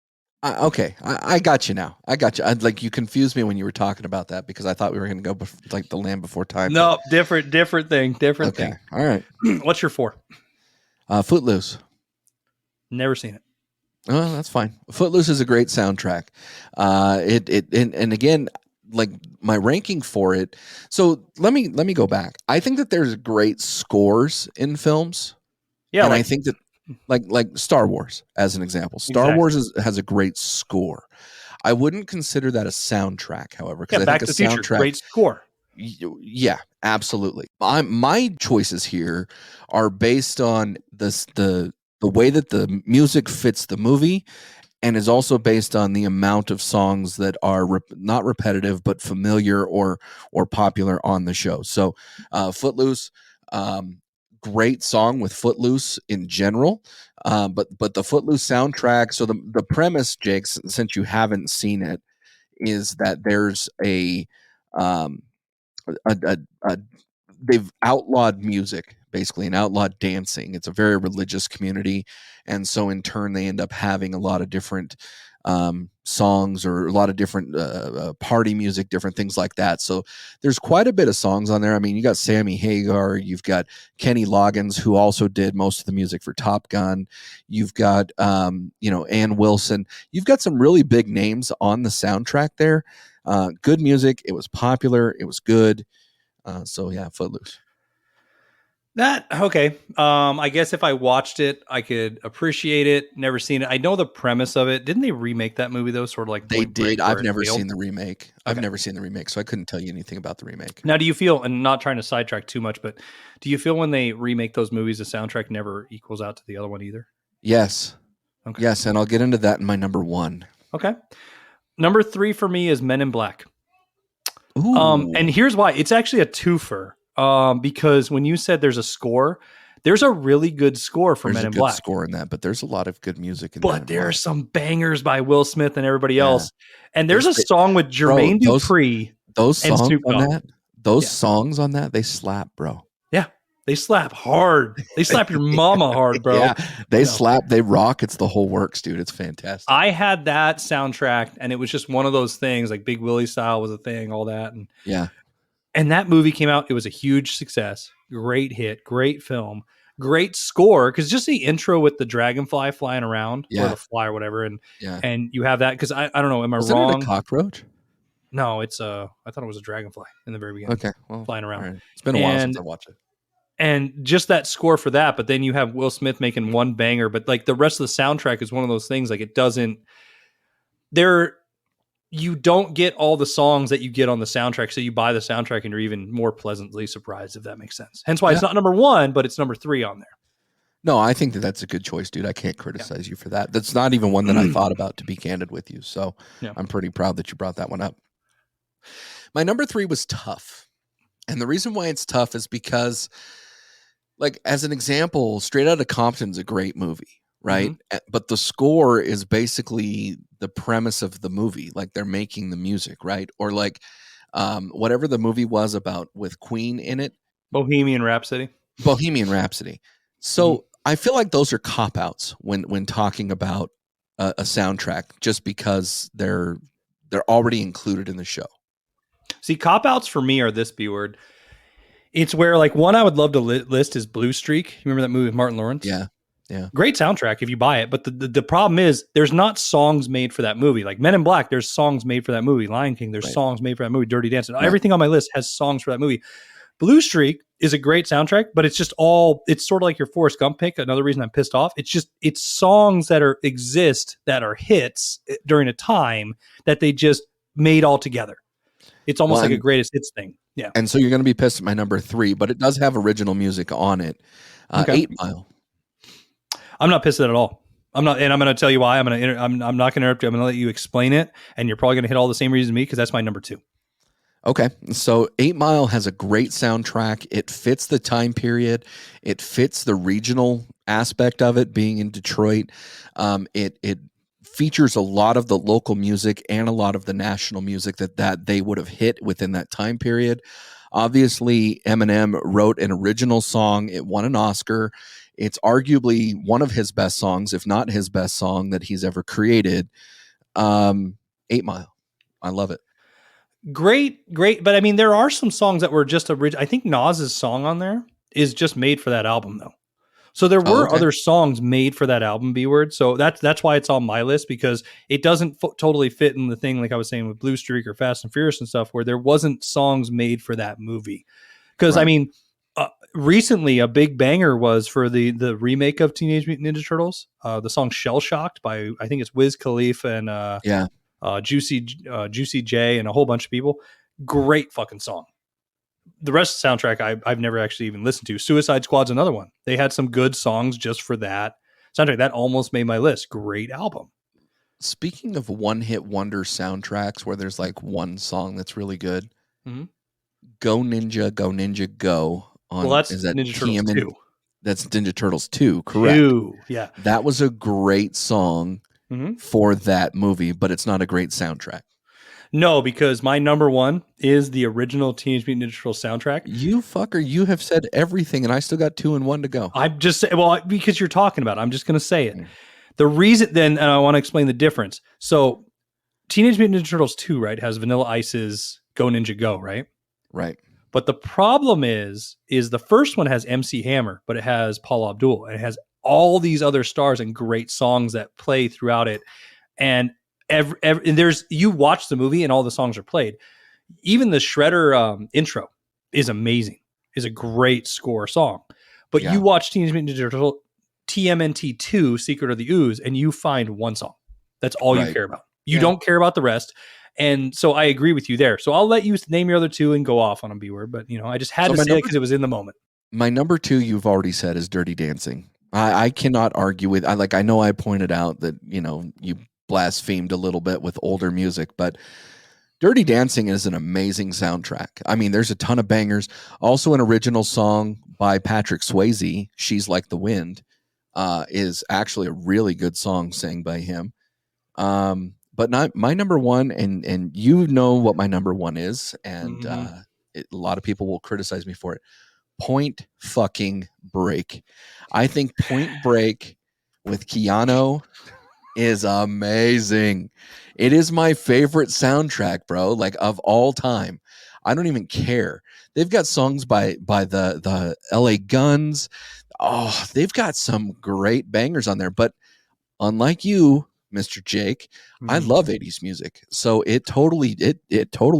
[SPEAKER 1] Okay. I got you now. I got you. You confused me when you were talking about that because I thought we were going to go like The Land Before Time.
[SPEAKER 2] No, different thing. Different thing.
[SPEAKER 1] All right.
[SPEAKER 2] What's your 4?
[SPEAKER 1] Footloose.
[SPEAKER 2] Never seen it.
[SPEAKER 1] Oh, that's fine. Footloose is a great soundtrack. And again, like my ranking for it. So let me go back. I think that there's great scores in films. Yeah, and I think that like Star Wars as an example. Star Wars has a great score. I wouldn't consider that a soundtrack, however, because I think a soundtrack,
[SPEAKER 2] great score.
[SPEAKER 1] Yeah, absolutely. My choices here are based on the way that the music fits the movie, and is also based on the amount of songs that are not repetitive but familiar or popular on the show. So, Footloose, great song with Footloose in general, but the Footloose soundtrack. So the premise, Jake, since you haven't seen it, is that there's they've outlawed music, basically, and outlawed dancing. It's a very religious community, and so in turn they end up having a lot of different songs or a lot of different party music, different things like that. So there's quite a bit of songs on there. I mean, you got Sammy Hagar, you've got Kenny Loggins, who also did most of the music for Top Gun. You've got Ann Wilson. You've got some really big names on the soundtrack there. Good music. It was popular. It was good. So yeah, Footloose.
[SPEAKER 2] Okay. I guess if I watched it, I could appreciate it. Never seen it. I know the premise of it. Didn't they remake that movie though? Sort of like
[SPEAKER 1] they did. I've never seen the remake. I've never seen the remake, so I couldn't tell you anything about the remake.
[SPEAKER 2] Now, do you feel, and not trying to sidetrack too much, but do you feel when they remake those movies, the soundtrack never equals out to the other one either?
[SPEAKER 1] Yes.
[SPEAKER 2] Okay.
[SPEAKER 1] Yes, and I'll get into that in my number 1.
[SPEAKER 2] Okay. Number 3 for me is Men in Black.
[SPEAKER 1] Ooh.
[SPEAKER 2] And here's why. It's actually a twofer. Because when you said there's a score, there's a really good score for Men in Black.
[SPEAKER 1] There's a good score in that, but there's a lot of good music in that.
[SPEAKER 2] But there are some bangers by Will Smith and everybody else. And there's a song with Jermaine Dupri.
[SPEAKER 1] Those songs
[SPEAKER 2] and Snoop Dogg.
[SPEAKER 1] on that, songs on that, they slap, bro.
[SPEAKER 2] Yeah. They slap hard. They slap your mama hard, bro.
[SPEAKER 1] Yeah, they slap, they rock. It's the whole works, dude. It's fantastic.
[SPEAKER 2] I had that soundtrack, and it was just one of those things, like Big Willie style was a thing, all that. And
[SPEAKER 1] yeah.
[SPEAKER 2] And that movie came out. It was a huge success. Great hit. Great film. Great score. Because just the intro with the dragonfly flying around, or the fly or whatever, and you have that. Because I don't know. Am I wrong?
[SPEAKER 1] It a cockroach?
[SPEAKER 2] No, it's I thought it was a dragonfly in the very beginning.
[SPEAKER 1] Okay, well,
[SPEAKER 2] flying around.
[SPEAKER 1] Right. It's been a while since I watched it.
[SPEAKER 2] And just that score for that, but then you have Will Smith making one banger, but like the rest of the soundtrack is one of those things, like it doesn't, you don't get all the songs that you get on the soundtrack, so you buy the soundtrack and you're even more pleasantly surprised, if that makes sense. Hence why it's not number 1, but it's number 3 on there.
[SPEAKER 1] No, I think that's a good choice, dude. I can't criticize you for that. That's not even one that I thought about, to be candid with you. So I'm pretty proud that you brought that one up. My number 3 was tough. And the reason why it's tough is because, like, as an example, Straight Outta Compton's a great movie, right? Mm-hmm. But the score is basically the premise of the movie. Like, they're making the music, right? Or like whatever the movie was about with Queen in it.
[SPEAKER 2] Bohemian Rhapsody.
[SPEAKER 1] So I feel like those are cop-outs when talking about a soundtrack, just because they're already included in the show.
[SPEAKER 2] See, cop-outs for me are this B-word. It's where, like, one I would love to list is Blue Streak. You remember that movie with Martin Lawrence?
[SPEAKER 1] Yeah.
[SPEAKER 2] Great soundtrack if you buy it. But the problem is there's not songs made for that movie. Like Men in Black, there's songs made for that movie. Lion King, there's songs made for that movie. Dirty Dancing. Everything on my list has songs for that movie. Blue Streak is a great soundtrack, but it's just it's sort of like your Forrest Gump pick. Another reason I'm pissed off. It's songs that exist that are hits during a time that they just made all together. It's almost like a greatest hits thing. Yeah.
[SPEAKER 1] And so you're going to be pissed at my number 3, but it does have original music on it. 8 Mile.
[SPEAKER 2] I'm not pissed at it at all. I'm not, and I'm going to tell you why. I'm not going to interrupt you. I'm going to let you explain it, and you're probably going to hit all the same reasons as me, because that's my number 2.
[SPEAKER 1] Okay, so 8 Mile has a great soundtrack. It fits the time period. It fits the regional aspect of it, being in Detroit. It features a lot of the local music and a lot of the national music that they would have hit within that time period. Obviously, Eminem wrote an original song. It won an Oscar. It's arguably one of his best songs, if not his best song that he's ever created. 8 Mile. I love it.
[SPEAKER 2] Great. But I mean, there are some songs that were just original. I think Nas's song on there is just made for that album, though. So there were other songs made for that album, B-word. So that's why it's on my list, because it doesn't totally fit in the thing, like I was saying with Blue Streak or Fast and Furious and stuff, where there wasn't songs made for that movie. Because, I mean, recently a big banger was for the remake of Teenage Mutant Ninja Turtles, the song Shell Shocked by, I think it's Wiz Khalifa and Juicy J and a whole bunch of people. Great fucking song. The rest of the soundtrack I've never actually even listened to. Suicide Squad's another one. They had some good songs just for that soundtrack. That almost made my list. Great album.
[SPEAKER 1] Speaking of one-hit wonder soundtracks where there's like one song that's really good, Go Ninja, Go Ninja, Go.
[SPEAKER 2] That's Ninja Turtles 2.
[SPEAKER 1] That's Ninja Turtles 2, correct?
[SPEAKER 2] 2, yeah.
[SPEAKER 1] That was a great song for that movie, but it's not a great soundtrack.
[SPEAKER 2] No, because my number 1 is the original Teenage Mutant Ninja Turtles soundtrack.
[SPEAKER 1] You fucker, you have said everything, and I still got 2 and 1 to go.
[SPEAKER 2] I'm just because you're talking about it, I'm just going to say it. The reason then, and I want to explain the difference. So Teenage Mutant Ninja Turtles 2, right, has Vanilla Ice's Go Ninja Go, right?
[SPEAKER 1] Right.
[SPEAKER 2] But the problem is the first one has MC Hammer, but it has Paula Abdul, and it has all these other stars and great songs that play throughout it. And and you watch the movie and all the songs are played. Even the Shredder intro is amazing. Is a great score song. But you watch Teenage Mutant Ninja Turtles TMNT 2 Secret of the Ooze and you find one song. That's all you care about. You don't care about the rest. And so I agree with you there. So I'll let you name your other 2 and go off on a B-word. But, I just had to say it because it was in the moment.
[SPEAKER 1] My number 2, you've already said, is Dirty Dancing. I cannot argue with. I know I pointed out that, you blasphemed a little bit with older music, but Dirty Dancing is an amazing soundtrack. I mean, there's a ton of bangers. Also, an original song by Patrick Swayze, She's Like the Wind, is actually a really good song sang by him. But not my number 1, and you know what my number 1 is, and a lot of people will criticize me for it. Point fucking Break. I think Point Break with Keanu is amazing. It is my favorite soundtrack, bro, like of all time. I don't even care. They've got songs by the LA Guns. Oh, they've got some great bangers on there. But unlike you, Mr. Jake, I love 80s music. So it totally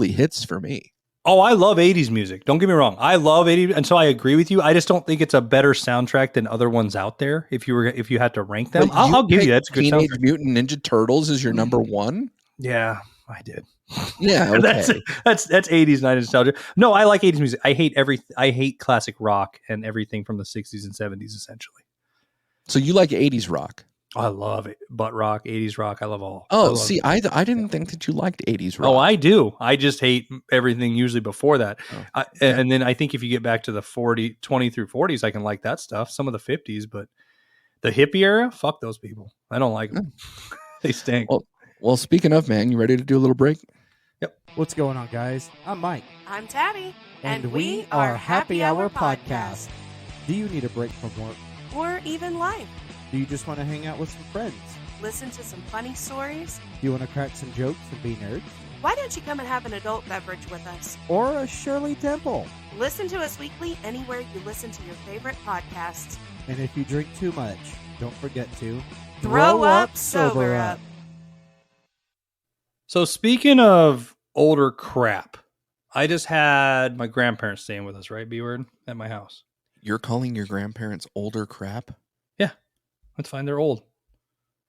[SPEAKER 1] hits for me.
[SPEAKER 2] Oh, I love 80s music. Don't get me wrong. I love 80s. And so I agree with you. I just don't think it's a better soundtrack than other ones out there. If you had to rank them, I'll give you that. It's a good
[SPEAKER 1] Teenage
[SPEAKER 2] soundtrack.
[SPEAKER 1] Mutant Ninja Turtles is your number one?
[SPEAKER 2] Yeah, I did.
[SPEAKER 1] Yeah. Okay.
[SPEAKER 2] that's 80s, 90s nostalgia. No, I like 80s music. I hate classic rock and everything from the 60s and 70s, essentially.
[SPEAKER 1] So you like 80s rock?
[SPEAKER 2] I love it. Butt rock, 80s rock. I love all.
[SPEAKER 1] Oh, see, I didn't think that you liked 80s rock.
[SPEAKER 2] Oh, I do. I just hate everything usually before that.
[SPEAKER 1] Oh,
[SPEAKER 2] and then I think if you get back to the 20 through 40s, I can like that stuff. Some of the 50s, but the hippie era, fuck those people. I don't like them. They stink.
[SPEAKER 1] Well, speaking of, man, you ready to do a little break?
[SPEAKER 2] Yep.
[SPEAKER 5] What's going on, guys? I'm Mike.
[SPEAKER 6] I'm Tabby.
[SPEAKER 5] And we are Happy Hour Podcast. Do you need a break from work?
[SPEAKER 6] Or even life.
[SPEAKER 5] Do you just want to hang out with some friends?
[SPEAKER 6] Listen to some funny stories?
[SPEAKER 5] Do you want to crack some jokes and be nerds?
[SPEAKER 6] Why don't you come and have an adult beverage with us?
[SPEAKER 5] Or a Shirley Temple?
[SPEAKER 6] Listen to us weekly anywhere you listen to your favorite podcasts.
[SPEAKER 5] And if you drink too much, don't forget to
[SPEAKER 6] throw up, sober up.
[SPEAKER 2] So speaking of older crap, I just had my grandparents staying with us, right, B-word, at my house.
[SPEAKER 1] You're calling your grandparents older crap?
[SPEAKER 2] Yeah, that's fine. They're old.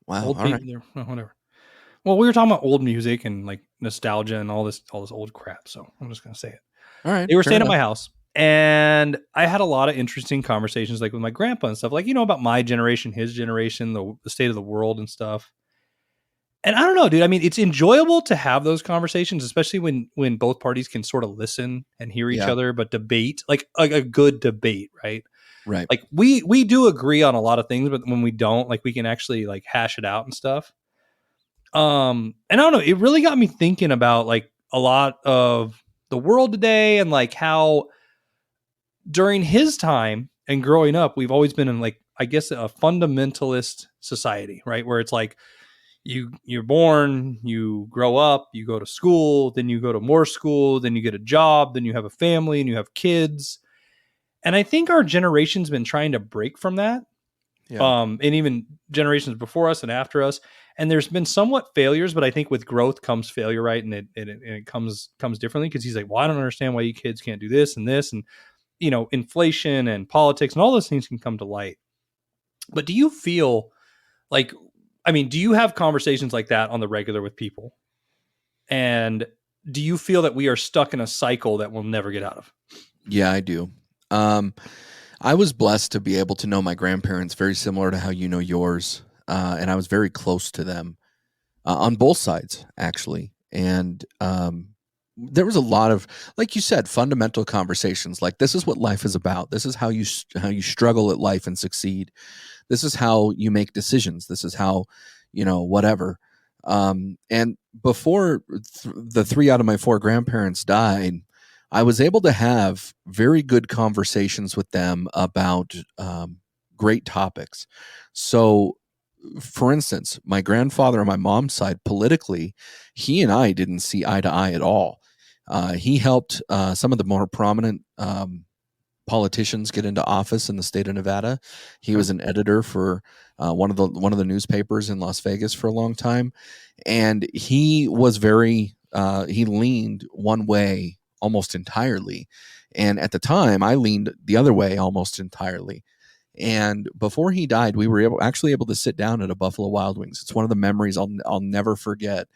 [SPEAKER 1] Wow.
[SPEAKER 2] Old
[SPEAKER 1] all
[SPEAKER 2] people,
[SPEAKER 1] right.
[SPEAKER 2] whatever. Well, we were talking about old music and like nostalgia and all this old crap. So I'm just going to say it.
[SPEAKER 1] All right.
[SPEAKER 2] They were staying at my house, and I had a lot of interesting conversations, like with my grandpa and stuff, like, about my generation, his generation, the state of the world and stuff. And I don't know, dude. I mean, it's enjoyable to have those conversations, especially when both parties can sort of listen and hear each other, but debate, like a good debate, right?
[SPEAKER 1] Right.
[SPEAKER 2] Like we do agree on a lot of things, but when we don't, like, we can actually like hash it out and stuff. And I don't know, it really got me thinking about like a lot of the world today and like how during his time and growing up, we've always been in like, I guess, a fundamentalist society, right? Where it's like you're born, you grow up, you go to school, then you go to more school, then you get a job, then you have a family and you have kids. And I think our generation's been trying to break from that. Yeah. And even generations before us and after us. And there's been somewhat failures, but I think with growth comes failure, right? And it comes differently, because he's like, well, I don't understand why you kids can't do this and this, and inflation and politics and all those things can come to light. But do you feel like, do you have conversations like that on the regular with people? And do you feel that we are stuck in a cycle that we'll never get out of?
[SPEAKER 1] Yeah, I do. I was blessed to be able to know my grandparents very similar to how you know yours. And I was very close to them on both sides, actually. And there was a lot of, like you said, fundamental conversations. Like, this is what life is about. This is how you struggle at life and succeed. This is how you make decisions. This is how, whatever. And before the 3 out of my 4 grandparents died, I was able to have very good conversations with them about great topics. So, for instance, my grandfather on my mom's side, politically, he and I didn't see eye to eye at all. He helped some of the more prominent politicians get into office in the state of Nevada. He was an editor for one of the newspapers in Las Vegas for a long time, and he was he leaned one way almost entirely, and at the time I leaned the other way almost entirely. And before he died, we were actually able to sit down at a Buffalo Wild Wings. It's one of the memories I'll never forget.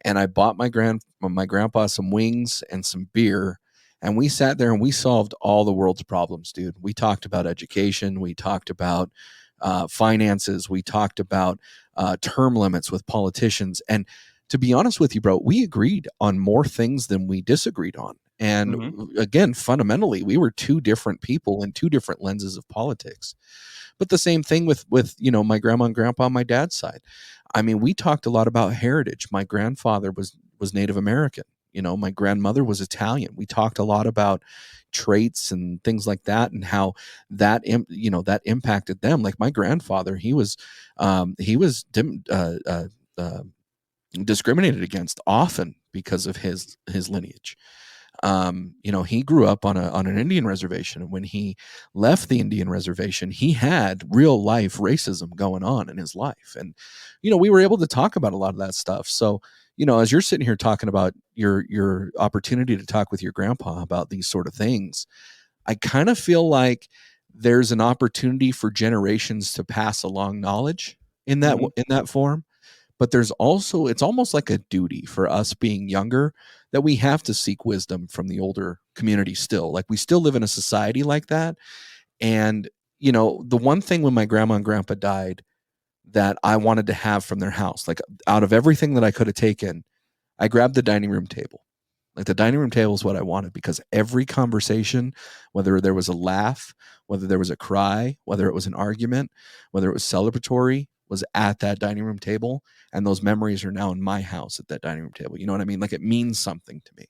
[SPEAKER 1] And I bought my grandpa some wings and some beer, and we sat there and we solved all the world's problems, dude. We talked about education, we talked about finances, we talked about term limits with politicians. And to be honest with you, bro, we agreed on more things than we disagreed on. And again, fundamentally, we were 2 different people in 2 different lenses of politics. But the same thing with my grandma and grandpa on my dad's side. We talked a lot about heritage. My grandfather was Native American. My grandmother was Italian. We talked a lot about traits and things like that, and how that that impacted them. Like my grandfather, he was discriminated against often because of his lineage. he grew up on an Indian reservation, and when he left the Indian reservation, he had real life racism going on in his life. And, we were able to talk about a lot of that stuff. So, as you're sitting here talking about your opportunity to talk with your grandpa about these sort of things, I kind of feel like there's an opportunity for generations to pass along knowledge in that form. But there's also, it's almost like a duty for us being younger that we have to seek wisdom from the older community still. Like, we still live in a society like that. And, the one thing when my grandma and grandpa died that I wanted to have from their house, like out of everything that I could have taken, I grabbed the dining room table. Like, the dining room table is what I wanted, because every conversation, whether there was a laugh, whether there was a cry, whether it was an argument, whether it was celebratory, was at that dining room table. And those memories are now in my house at that dining room table. You know what I mean? Like, it means something to me.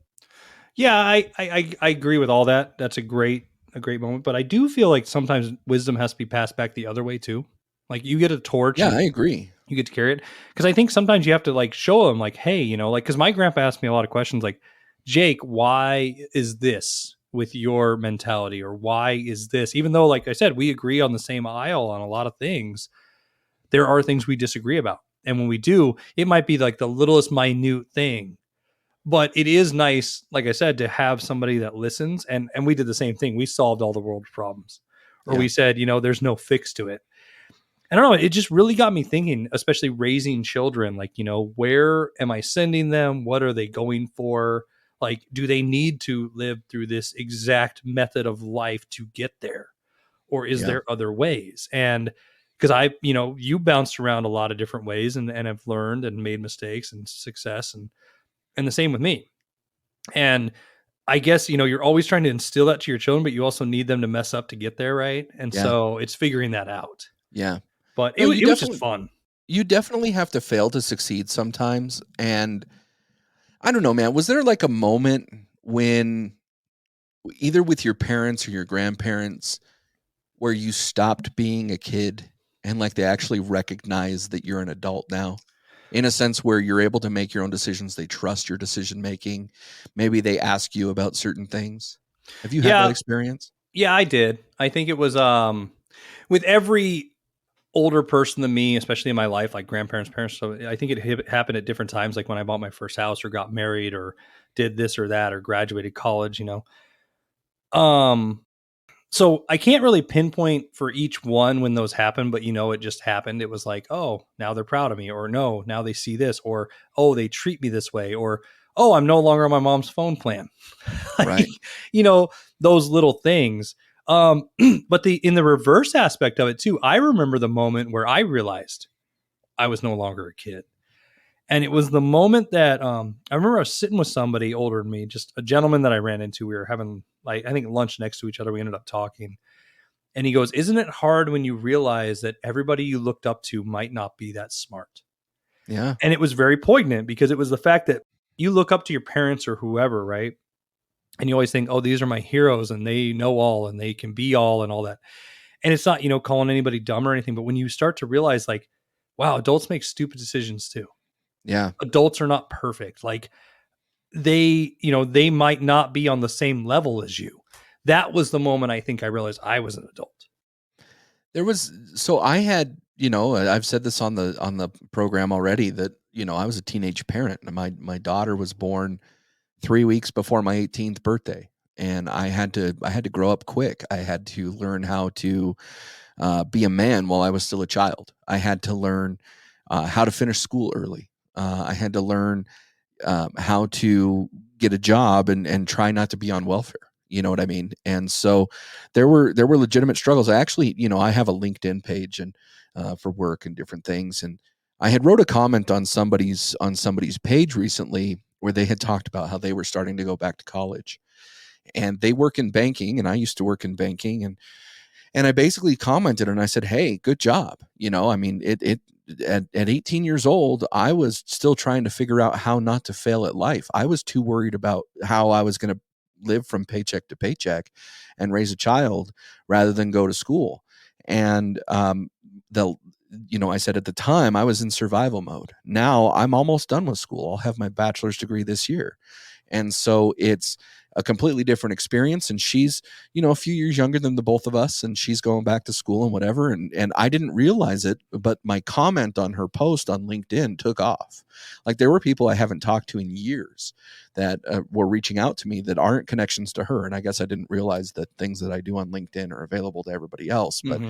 [SPEAKER 2] Yeah, I agree with all that. That's a great moment. But I do feel like sometimes wisdom has to be passed back the other way too. Like, you get a torch.
[SPEAKER 1] Yeah, I agree.
[SPEAKER 2] You get to carry it. Because I think sometimes you have to like show them like, hey, like, because my grandpa asked me a lot of questions like, Jake, why is this with your mentality? Or why is this? Even though, like I said, we agree on the same aisle on a lot of things, there are things we disagree about. And when we do, it might be like the littlest minute thing. But it is nice, like I said, to have somebody that listens. And we did the same thing. We solved all the world's problems. Or we said, there's no fix to it. I don't know. It just really got me thinking, especially raising children. Like, where am I sending them? What are they going for? Like, do they need to live through this exact method of life to get there? Or is there other ways? And because you bounced around a lot of different ways and have learned and made mistakes and success and the same with me. And I guess, you're always trying to instill that to your children, but you also need them to mess up to get there. Right. And so it's figuring that out.
[SPEAKER 1] Yeah.
[SPEAKER 2] But it was just fun.
[SPEAKER 1] You definitely have to fail to succeed sometimes. And I don't know, man, was there like a moment when either with your parents or your grandparents where you stopped being a kid and like they actually recognize that you're an adult now, in a sense where you're able to make your own decisions? They trust your decision making. Maybe they ask you about certain things. Have you had that experience?
[SPEAKER 2] Yeah, I did. I think it was with every older person than me, especially in my life, like grandparents, parents. So I think it happened at different times, like when I bought my first house or got married or did this or that or graduated college, So I can't really pinpoint for each one when those happen, but it just happened. It was like, oh, now they're proud of me, or no, now they see this, or oh, they treat me this way, or oh, I'm no longer on my mom's phone plan.
[SPEAKER 1] Right.
[SPEAKER 2] Those little things. But in the reverse aspect of it too, I remember the moment where I realized I was no longer a kid. And it was the moment that I remember I was sitting with somebody older than me, just a gentleman that I ran into. We were having I think lunch next to each other. We ended up talking. And he goes, isn't it hard when you realize that everybody you looked up to might not be that smart?
[SPEAKER 1] Yeah.
[SPEAKER 2] And it was very poignant because it was the fact that you look up to your parents or whoever, right? And you always think, oh, these are my heroes and they know all and they can be all and all that. And it's not, calling anybody dumb or anything. But when you start to realize like, wow, adults make stupid decisions too.
[SPEAKER 1] Yeah.
[SPEAKER 2] Adults are not perfect. Like they might not be on the same level as you. That was the moment I think I realized I was an adult.
[SPEAKER 1] I had, I've said this on the program already that, I was a teenage parent and my daughter was born 3 weeks before my 18th birthday. And I had to grow up quick. I had to learn how to be a man while I was still a child. I had to learn how to finish school early. I had to learn how to get a job and try not to be on welfare. You know what I mean? And so there were legitimate struggles. I actually, I have a LinkedIn page and for work and different things. And I had wrote a comment on somebody's page recently where they had talked about how they were starting to go back to college. And they work in banking, and I used to work in banking, and I basically commented and I said, "Hey, good job." At 18 years old, I was still trying to figure out how not to fail at life. I was too worried about how I was going to live from paycheck to paycheck and raise a child rather than go to school. And I said at the time I was in survival mode. Now I'm almost done with school. I'll have my bachelor's degree this year. And so it's a completely different experience. And she's, a few years younger than the both of us, and she's going back to school and whatever. And I didn't realize it, but my comment on her post on LinkedIn took off. Like, there were people I haven't talked to in years that were reaching out to me that aren't connections to her. And I guess I didn't realize that things that I do on LinkedIn are available to everybody else. But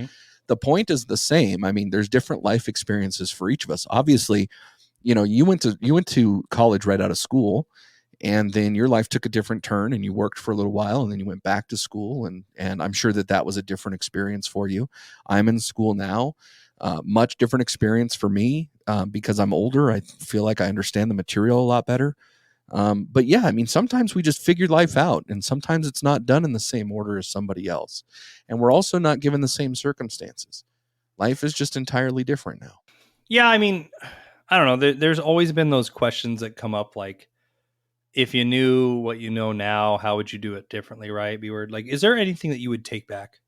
[SPEAKER 1] the point is the same. I mean, there's different life experiences for each of us. Obviously, you went to college right out of school, and then your life took a different turn, and you worked for a little while, and then you went back to school. And I'm sure that was a different experience for you. I'm in school now, much different experience for me because I'm older. I feel like I understand the material a lot better. But yeah, I mean, sometimes we just figure life out, and sometimes it's not done in the same order as somebody else. And we're also not given the same circumstances. Life is just entirely different now.
[SPEAKER 2] Yeah, I mean, I don't know. There's always been those questions that come up, like, if you knew what you know now, how would you do it differently, right? Like, is there anything that you would take back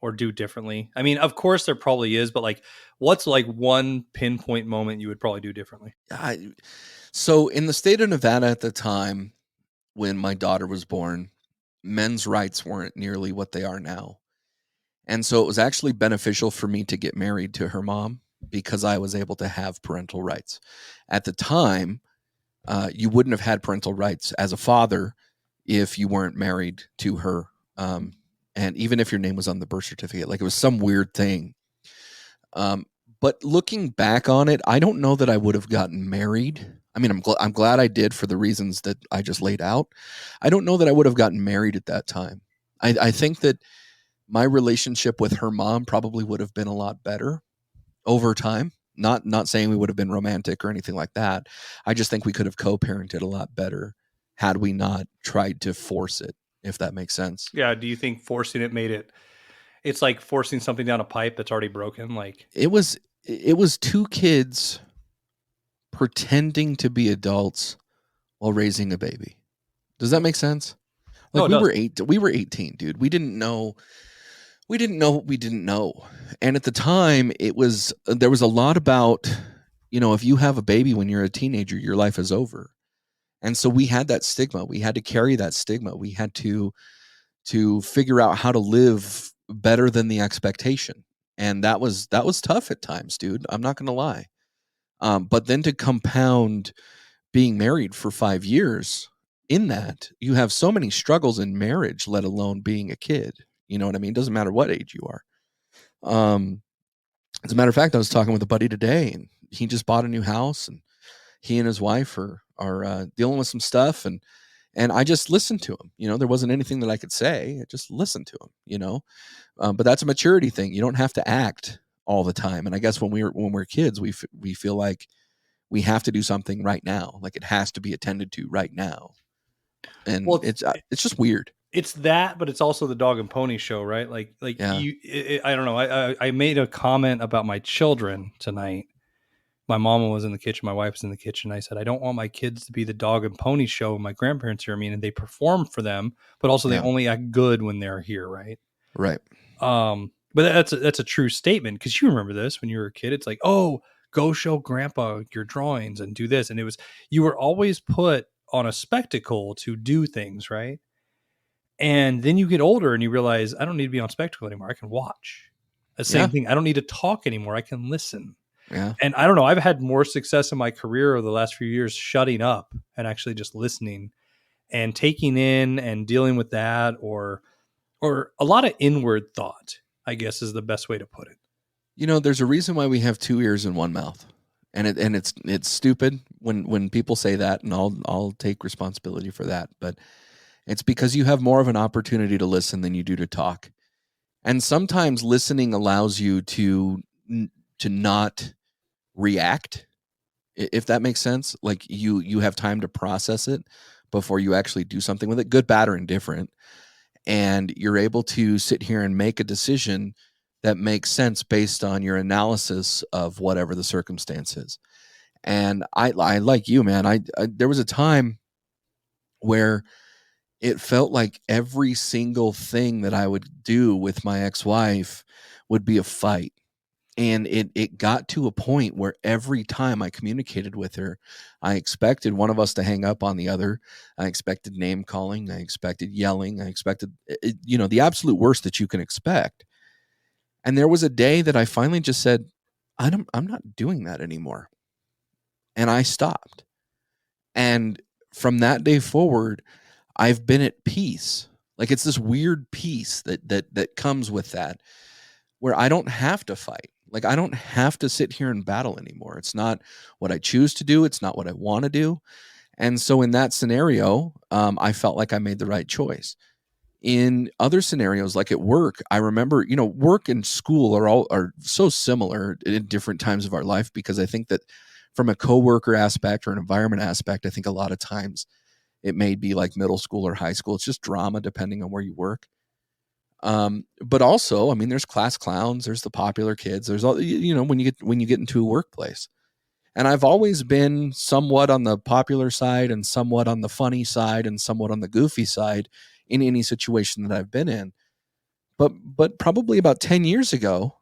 [SPEAKER 2] or do differently? I mean, of course there probably is, but like, what's like one pinpoint moment you would probably do differently?
[SPEAKER 1] So in the state of Nevada at the time when my daughter was born, men's rights weren't nearly what they are now. And so it was actually beneficial for me to get married to her mom because I was able to have parental rights. At the time, you wouldn't have had parental rights as a father if you weren't married to her. And even if your name was on the birth certificate, like, it was some weird thing. But looking back on it, I don't know that I would have gotten married. I mean, I'm glad I did for the reasons that I just laid out. I don't know that I would have gotten married at that time. I think that my relationship with her mom probably would have been a lot better over time. Not saying we would have been romantic or anything like that. I just think we could have co-parented a lot better had we not tried to force it, if that makes sense.
[SPEAKER 2] Yeah. Do you think forcing it it's like forcing something down a pipe that's already broken? Like,
[SPEAKER 1] it was two kids pretending to be adults while raising a baby. Does that make sense? Like, we were 18, dude. We didn't know what we didn't know. And at the time, there was a lot about, if you have a baby when you're a teenager, your life is over. And so we had that stigma. We had to carry that stigma. We had to figure out how to live better than the expectation. And that was tough at times, dude. I'm not going to lie. But then to compound being married for 5 years, in that, you have so many struggles in marriage, let alone being a kid. You know what I mean? Doesn't matter what age you are. As a matter of fact, I was talking with a buddy today, and he just bought a new house, and he and his wife are dealing with some stuff, and I just listened to him. There wasn't anything that I could say. I just listened to him. But that's a maturity thing. You don't have to act all the time. And I guess when we're kids, we feel like we have to do something right now. Like, it has to be attended to right now. And it's just weird.
[SPEAKER 2] It's that, but it's also the dog and pony show, right? Like
[SPEAKER 1] yeah.
[SPEAKER 2] I don't know. I made a comment about my children tonight. My mama was in the kitchen. My wife was in the kitchen. I said, I don't want my kids to be the dog and pony show. My grandparents here. I mean, and they perform for them, but also they only act good when they're here. Right.
[SPEAKER 1] Right.
[SPEAKER 2] But that's a true statement. Cause you remember this when you were a kid, it's like, oh, go show grandpa your drawings and do this. And you were always put on a spectacle to do things. Right. And then you get older and you realize, I don't need to be on spectacle anymore. I can watch. The same thing. I don't need to talk anymore. I can listen.
[SPEAKER 1] Yeah.
[SPEAKER 2] And I don't know, I've had more success in my career over the last few years shutting up and actually just listening and taking in and dealing with that, or a lot of inward thought, I guess, is the best way to put it.
[SPEAKER 1] There's a reason why we have 2 ears and 1 mouth. And it's stupid when people say that, and I'll take responsibility for that, but it's because you have more of an opportunity to listen than you do to talk. And sometimes listening allows you to not react, if that makes sense. Like, you have time to process it before you actually do something with it, good, bad, or indifferent. And you're able to sit here and make a decision that makes sense based on your analysis of whatever the circumstance is. And I like you, man. There was a time where it felt like every single thing that I would do with my ex-wife would be a fight. And it got to a point where every time I communicated with her, I expected one of us to hang up on the other. I expected name calling. I expected yelling. I expected, the absolute worst that you can expect. And there was a day that I finally just said, I'm not doing that anymore. And I stopped. And from that day forward, I've been at peace. Like, it's this weird peace that comes with that, where I don't have to fight. Like, I don't have to sit here and battle anymore. It's not what I choose to do. It's not what I want to do. And so in that scenario, I felt like I made the right choice. In other scenarios, like at work, I remember, work and school are so similar in different times of our life, because I think that from a coworker aspect or an environment aspect, I think a lot of times it may be like middle school or high school. It's just drama depending on where you work. But also, I mean, there's class clowns, there's the popular kids, there's all, when you get into a workplace. And I've always been somewhat on the popular side and somewhat on the funny side and somewhat on the goofy side in any situation that I've been in. But probably about 10 years ago,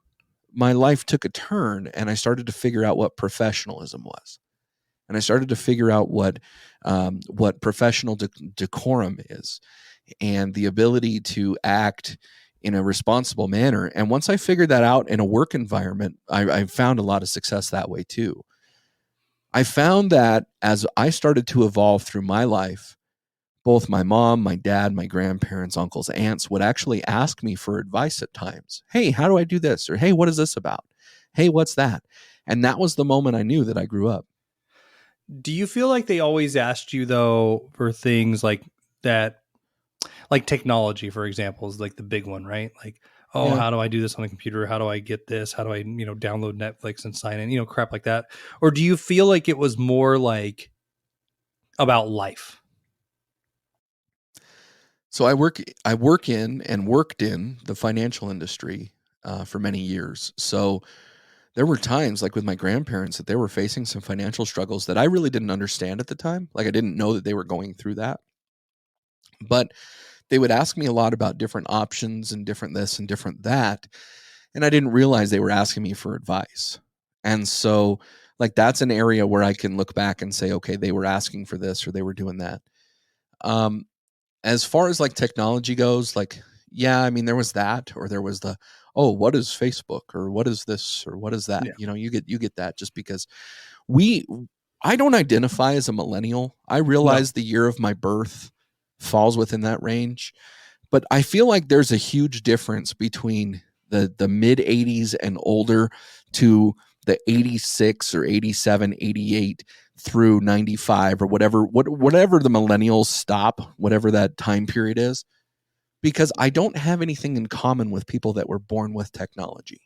[SPEAKER 1] my life took a turn and I started to figure out what professionalism was. And I started to figure out what professional decorum is, and the ability to act in a responsible manner. And once I figured that out in a work environment, I found a lot of success that way too. I found that as I started to evolve through my life, both my mom, my dad, my grandparents, uncles, aunts would actually ask me for advice at times. Hey, how do I do this? Or, hey, what is this about? Hey, what's that? And that was the moment I knew that I grew up.
[SPEAKER 2] Do you feel like they always asked you, though, for things like that? Like technology, for example, is like the big one, right? Like, how do I do this on a computer? How do I get this? How do I, download Netflix and sign in, crap like that? Or do you feel like it was more like about life?
[SPEAKER 1] So I work in and worked in the financial industry for many years. So there were times, like with my grandparents, that they were facing some financial struggles that I really didn't understand at the time. Like, I didn't know that they were going through that. But they would ask me a lot about different options and different this and different that. And I didn't realize they were asking me for advice. And so, like, that's an area where I can look back and say, okay, they were asking for this or they were doing that. As far as like technology goes, like, yeah, I mean, there was that, or there was the, what is Facebook, or what is this, or what is that?
[SPEAKER 2] Yeah.
[SPEAKER 1] You get that just because I don't identify as a millennial. I realize the year of my birth falls within that range, but I feel like there's a huge difference between the mid 80s and older to the 86 or 87, 88 through 95 or whatever the millennials stop, whatever that time period is, because I don't have anything in common with people that were born with technology.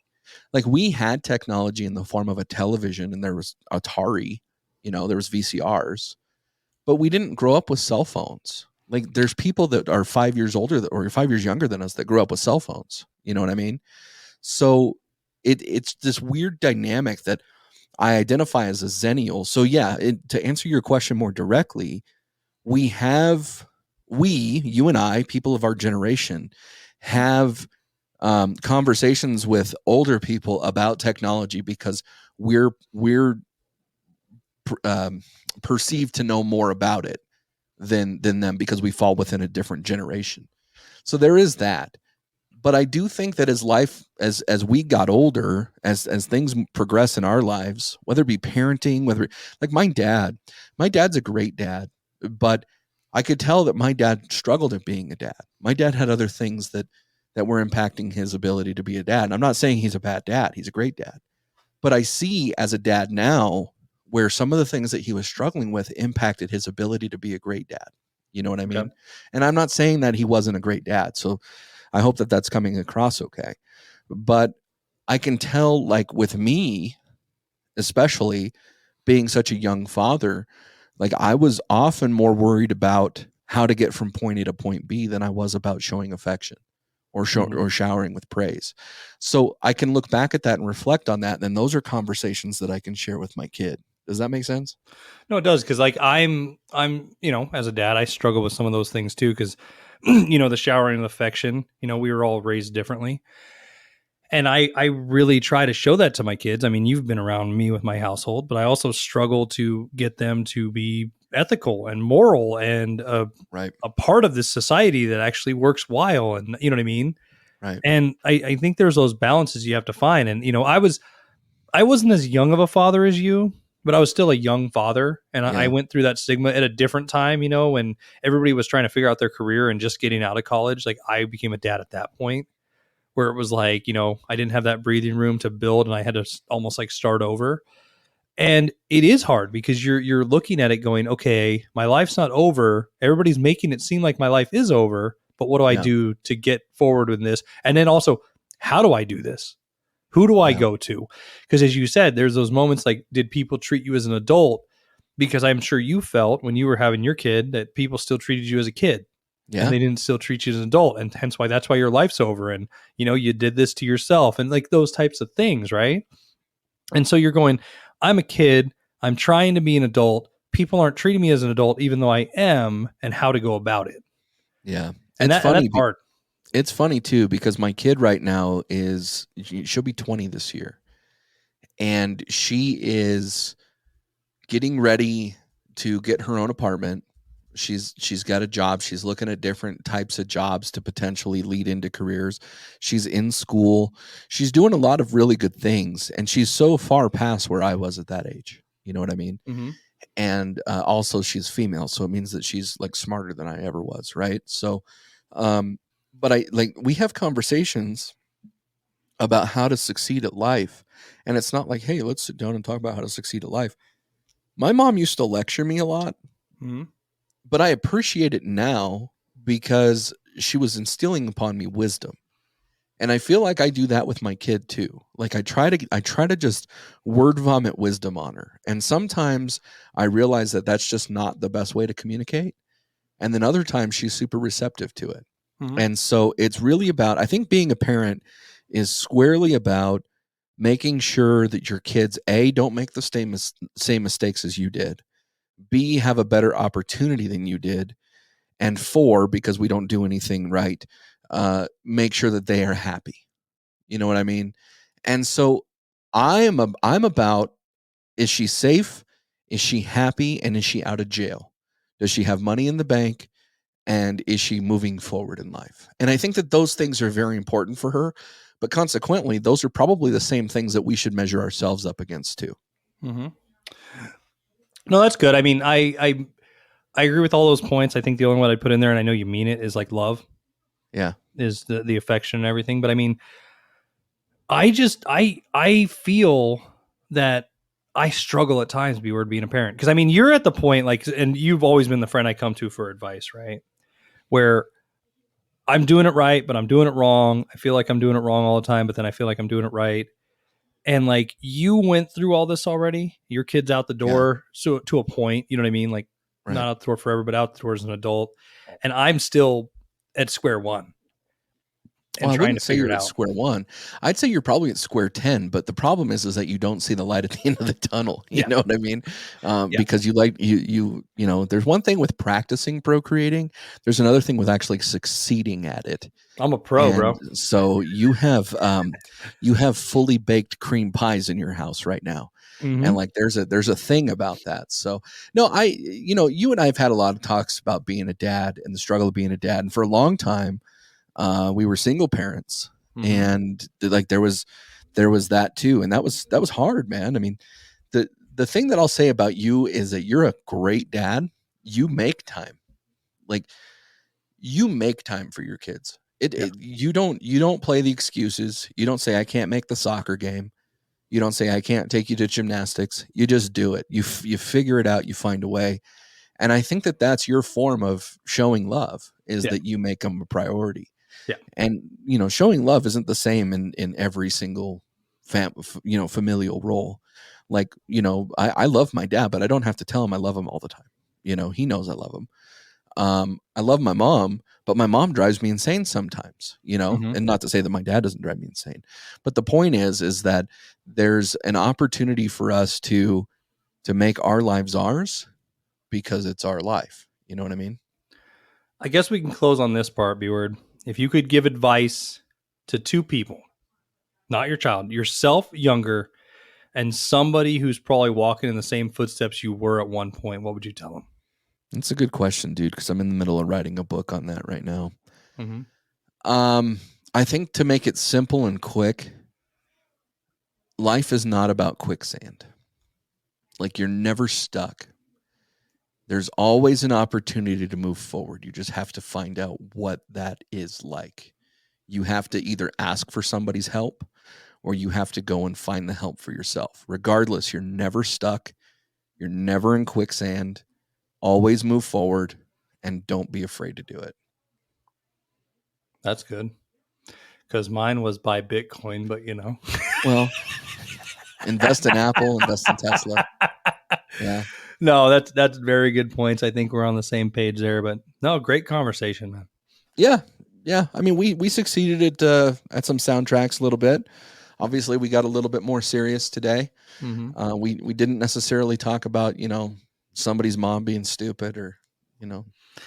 [SPEAKER 1] Like, we had technology in the form of a television, and there was Atari, there was VCRs, but we didn't grow up with cell phones. Like, there's people that are 5 years older or 5 years younger than us that grew up with cell phones. You know what I mean? So it's this weird dynamic that I identify as a Zennial. So yeah, to answer your question more directly, you and I, people of our generation, have conversations with older people about technology because we're perceived to know more about it than them, because we fall within a different generation. So there is that. But I do think that as we got older, as things progress in our lives, whether it be parenting, like my dad's a great dad, but I could tell that my dad struggled at being a dad. My dad had other things that were impacting his ability to be a dad. And I'm not saying he's a bad dad. He's a great dad. But I see as a dad now where some of the things that he was struggling with impacted his ability to be a great dad. You know what I mean? Okay. And I'm not saying that he wasn't a great dad. So I hope that that's coming across okay. But I can tell, like with me, especially being such a young father, like I was often more worried about how to get from point A to point B than I was about showing affection or showering with praise. So I can look back at that and reflect on that. And those are conversations that I can share with my kid. Does that make sense?
[SPEAKER 2] No, it does. Cause like I'm, as a dad, I struggle with some of those things too. Cause the showering and affection, we were all raised differently. And I really try to show that to my kids. I mean, you've been around me with my household, but I also struggle to get them to be ethical and moral and a part of this society that actually works well. And you know what I mean?
[SPEAKER 1] Right.
[SPEAKER 2] And I think there's those balances you have to find. And, I wasn't as young of a father as you, but I was still a young father. And I went through that stigma at a different time, when everybody was trying to figure out their career and just getting out of college. Like I became a dad at that point where it was like, I didn't have that breathing room to build and I had to almost like start over. And it is hard because you're looking at it going, okay, my life's not over. Everybody's making it seem like my life is over, but what do I do to get forward with this? And then also, how do I do this? Who do I go to? Because as you said, there's those moments like, did people treat you as an adult? Because I'm sure you felt when you were having your kid that people still treated you as a kid. Yeah. And they didn't still treat you as an adult. And hence why that's why your life's over. And, you did this to yourself and like those types of things. Right. And so you're going, I'm a kid. I'm trying to be an adult. People aren't treating me as an adult, even though I am, and how to go about it.
[SPEAKER 1] Yeah.
[SPEAKER 2] And that's hard.
[SPEAKER 1] It's funny too, because my kid right now she'll be 20 this year. And she is getting ready to get her own apartment. She's got a job. She's looking at different types of jobs to potentially lead into careers. She's in school. She's doing a lot of really good things. And she's so far past where I was at that age. You know what I mean? Mm-hmm. And also she's female. So it means that she's like smarter than I ever was. Right. So, but we have conversations about how to succeed at life. And it's not like, hey, let's sit down and talk about how to succeed at life. My mom used to lecture me a lot. Mm-hmm. But I appreciate it now because she was instilling upon me wisdom. And I feel like I do that with my kid too. Like I try to just word vomit wisdom on her. And sometimes I realize that that's just not the best way to communicate. And then other times she's super receptive to it. Mm-hmm. And so it's really about, I think being a parent is squarely about making sure that your kids, A, don't make the same mistakes as you did. B, have a better opportunity than you did. And 4, because we don't do anything right, make sure that they are happy. You know what I mean? And so I'm about, is she safe? Is she happy? And is she out of jail? Does she have money in the bank? And is she moving forward in life? And I think that those things are very important for her. But consequently, those are probably the same things that we should measure ourselves up against too. Mm-hmm.
[SPEAKER 2] No, that's good. I mean, I agree with all those points. I think the only one I'd put in there, and I know you mean it, is like love.
[SPEAKER 1] Yeah.
[SPEAKER 2] Is the affection and everything. But I mean, I feel that I struggle at times being a parent. Because I mean, you're at the point like, and you've always been the friend I come to for advice, right? Where I'm doing it right, but I'm doing it wrong. I feel like I'm doing it wrong all the time, but then I feel like I'm doing it right. And like you went through all this already. Your kid's out the door, so to a point, you know what I mean? Like not out the door forever, but out the door as an adult. And I'm still at square one.
[SPEAKER 1] Well, I wouldn't say you're at square one. I'd say you're probably at square 10, but the problem is that you don't see the light at the end of the tunnel. You know what I mean? Because you know, there's one thing with practicing procreating. There's another thing with actually succeeding at it.
[SPEAKER 2] I'm a pro, bro.
[SPEAKER 1] So you have fully baked cream pies in your house right now. Mm-hmm. And like, there's a thing about that. So no, you and I have had a lot of talks about being a dad and the struggle of being a dad. And for a long time, we were single parents, and like there was that too. And that was hard, man. I mean, the thing that I'll say about you is that you're a great dad. You make time, like you make time for your kids. You don't play the excuses. You don't say, I can't make the soccer game. You don't say, I can't take you to gymnastics. You just do it. You figure it out. You find a way. And I think that that's your form of showing love is that you make them a priority. Yeah. And, showing love isn't the same in every single familial role. Like, I love my dad, but I don't have to tell him I love him all the time. He knows I love him. I love my mom, but my mom drives me insane sometimes, and not to say that my dad doesn't drive me insane, but the point is that there's an opportunity for us to make our lives ours because it's our life. You know what I mean?
[SPEAKER 2] I guess we can close on this part, B-Word. If you could give advice to two people, Not your child, yourself younger, and somebody who's probably walking in the same footsteps you were at one point, what would you tell them?
[SPEAKER 1] It's a good question, dude, because I'm in the middle of writing a book on that right now.
[SPEAKER 2] Mm-hmm.
[SPEAKER 1] I think to make it simple and quick, life is not about quicksand. Like, you're never stuck. There's always an opportunity to move forward. You just have to find out what that is like. You have to either ask for somebody's help or you have to go and find the help for yourself. Regardless, you're never stuck. You're never in quicksand. Always move forward and don't be afraid to do it.
[SPEAKER 2] That's good. Because mine was buy Bitcoin, but
[SPEAKER 1] Well, invest in Apple, invest in Tesla. Yeah.
[SPEAKER 2] No, that's very good points. I think we're on the same page there, but no, great conversation, man.
[SPEAKER 1] Yeah. I mean, we succeeded at some soundtracks a little bit. Obviously, we got a little bit more serious today.
[SPEAKER 2] Mm-hmm.
[SPEAKER 1] We didn't necessarily talk about, somebody's mom being stupid or,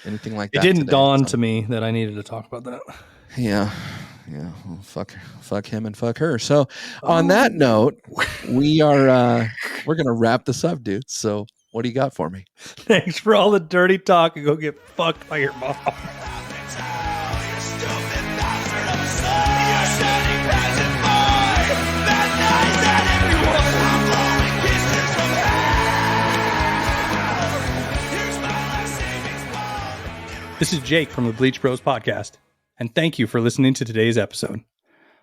[SPEAKER 1] anything like that.
[SPEAKER 2] It didn't
[SPEAKER 1] today,
[SPEAKER 2] dawn to me that I needed to talk about that.
[SPEAKER 1] Yeah. Well, fuck him and fuck her. So on that note, we're going to wrap this up, dude. So what do you got for me?
[SPEAKER 2] Thanks for all the dirty talk and go get fucked by your mom. This is Jake from the Bleach Bros Podcast, and thank you for listening to today's episode.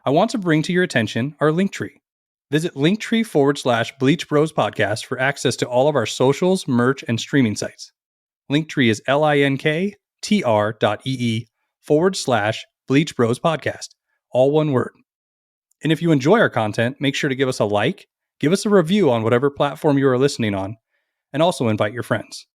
[SPEAKER 2] I want to bring to your attention our Linktree. Visit Linktree/Bleach Bros Podcast for access to all of our socials, merch, and streaming sites. Linktree is linktr.ee/Bleach Bros Podcast, all one word. And if you enjoy our content, make sure to give us a like, give us a review on whatever platform you are listening on, and also invite your friends.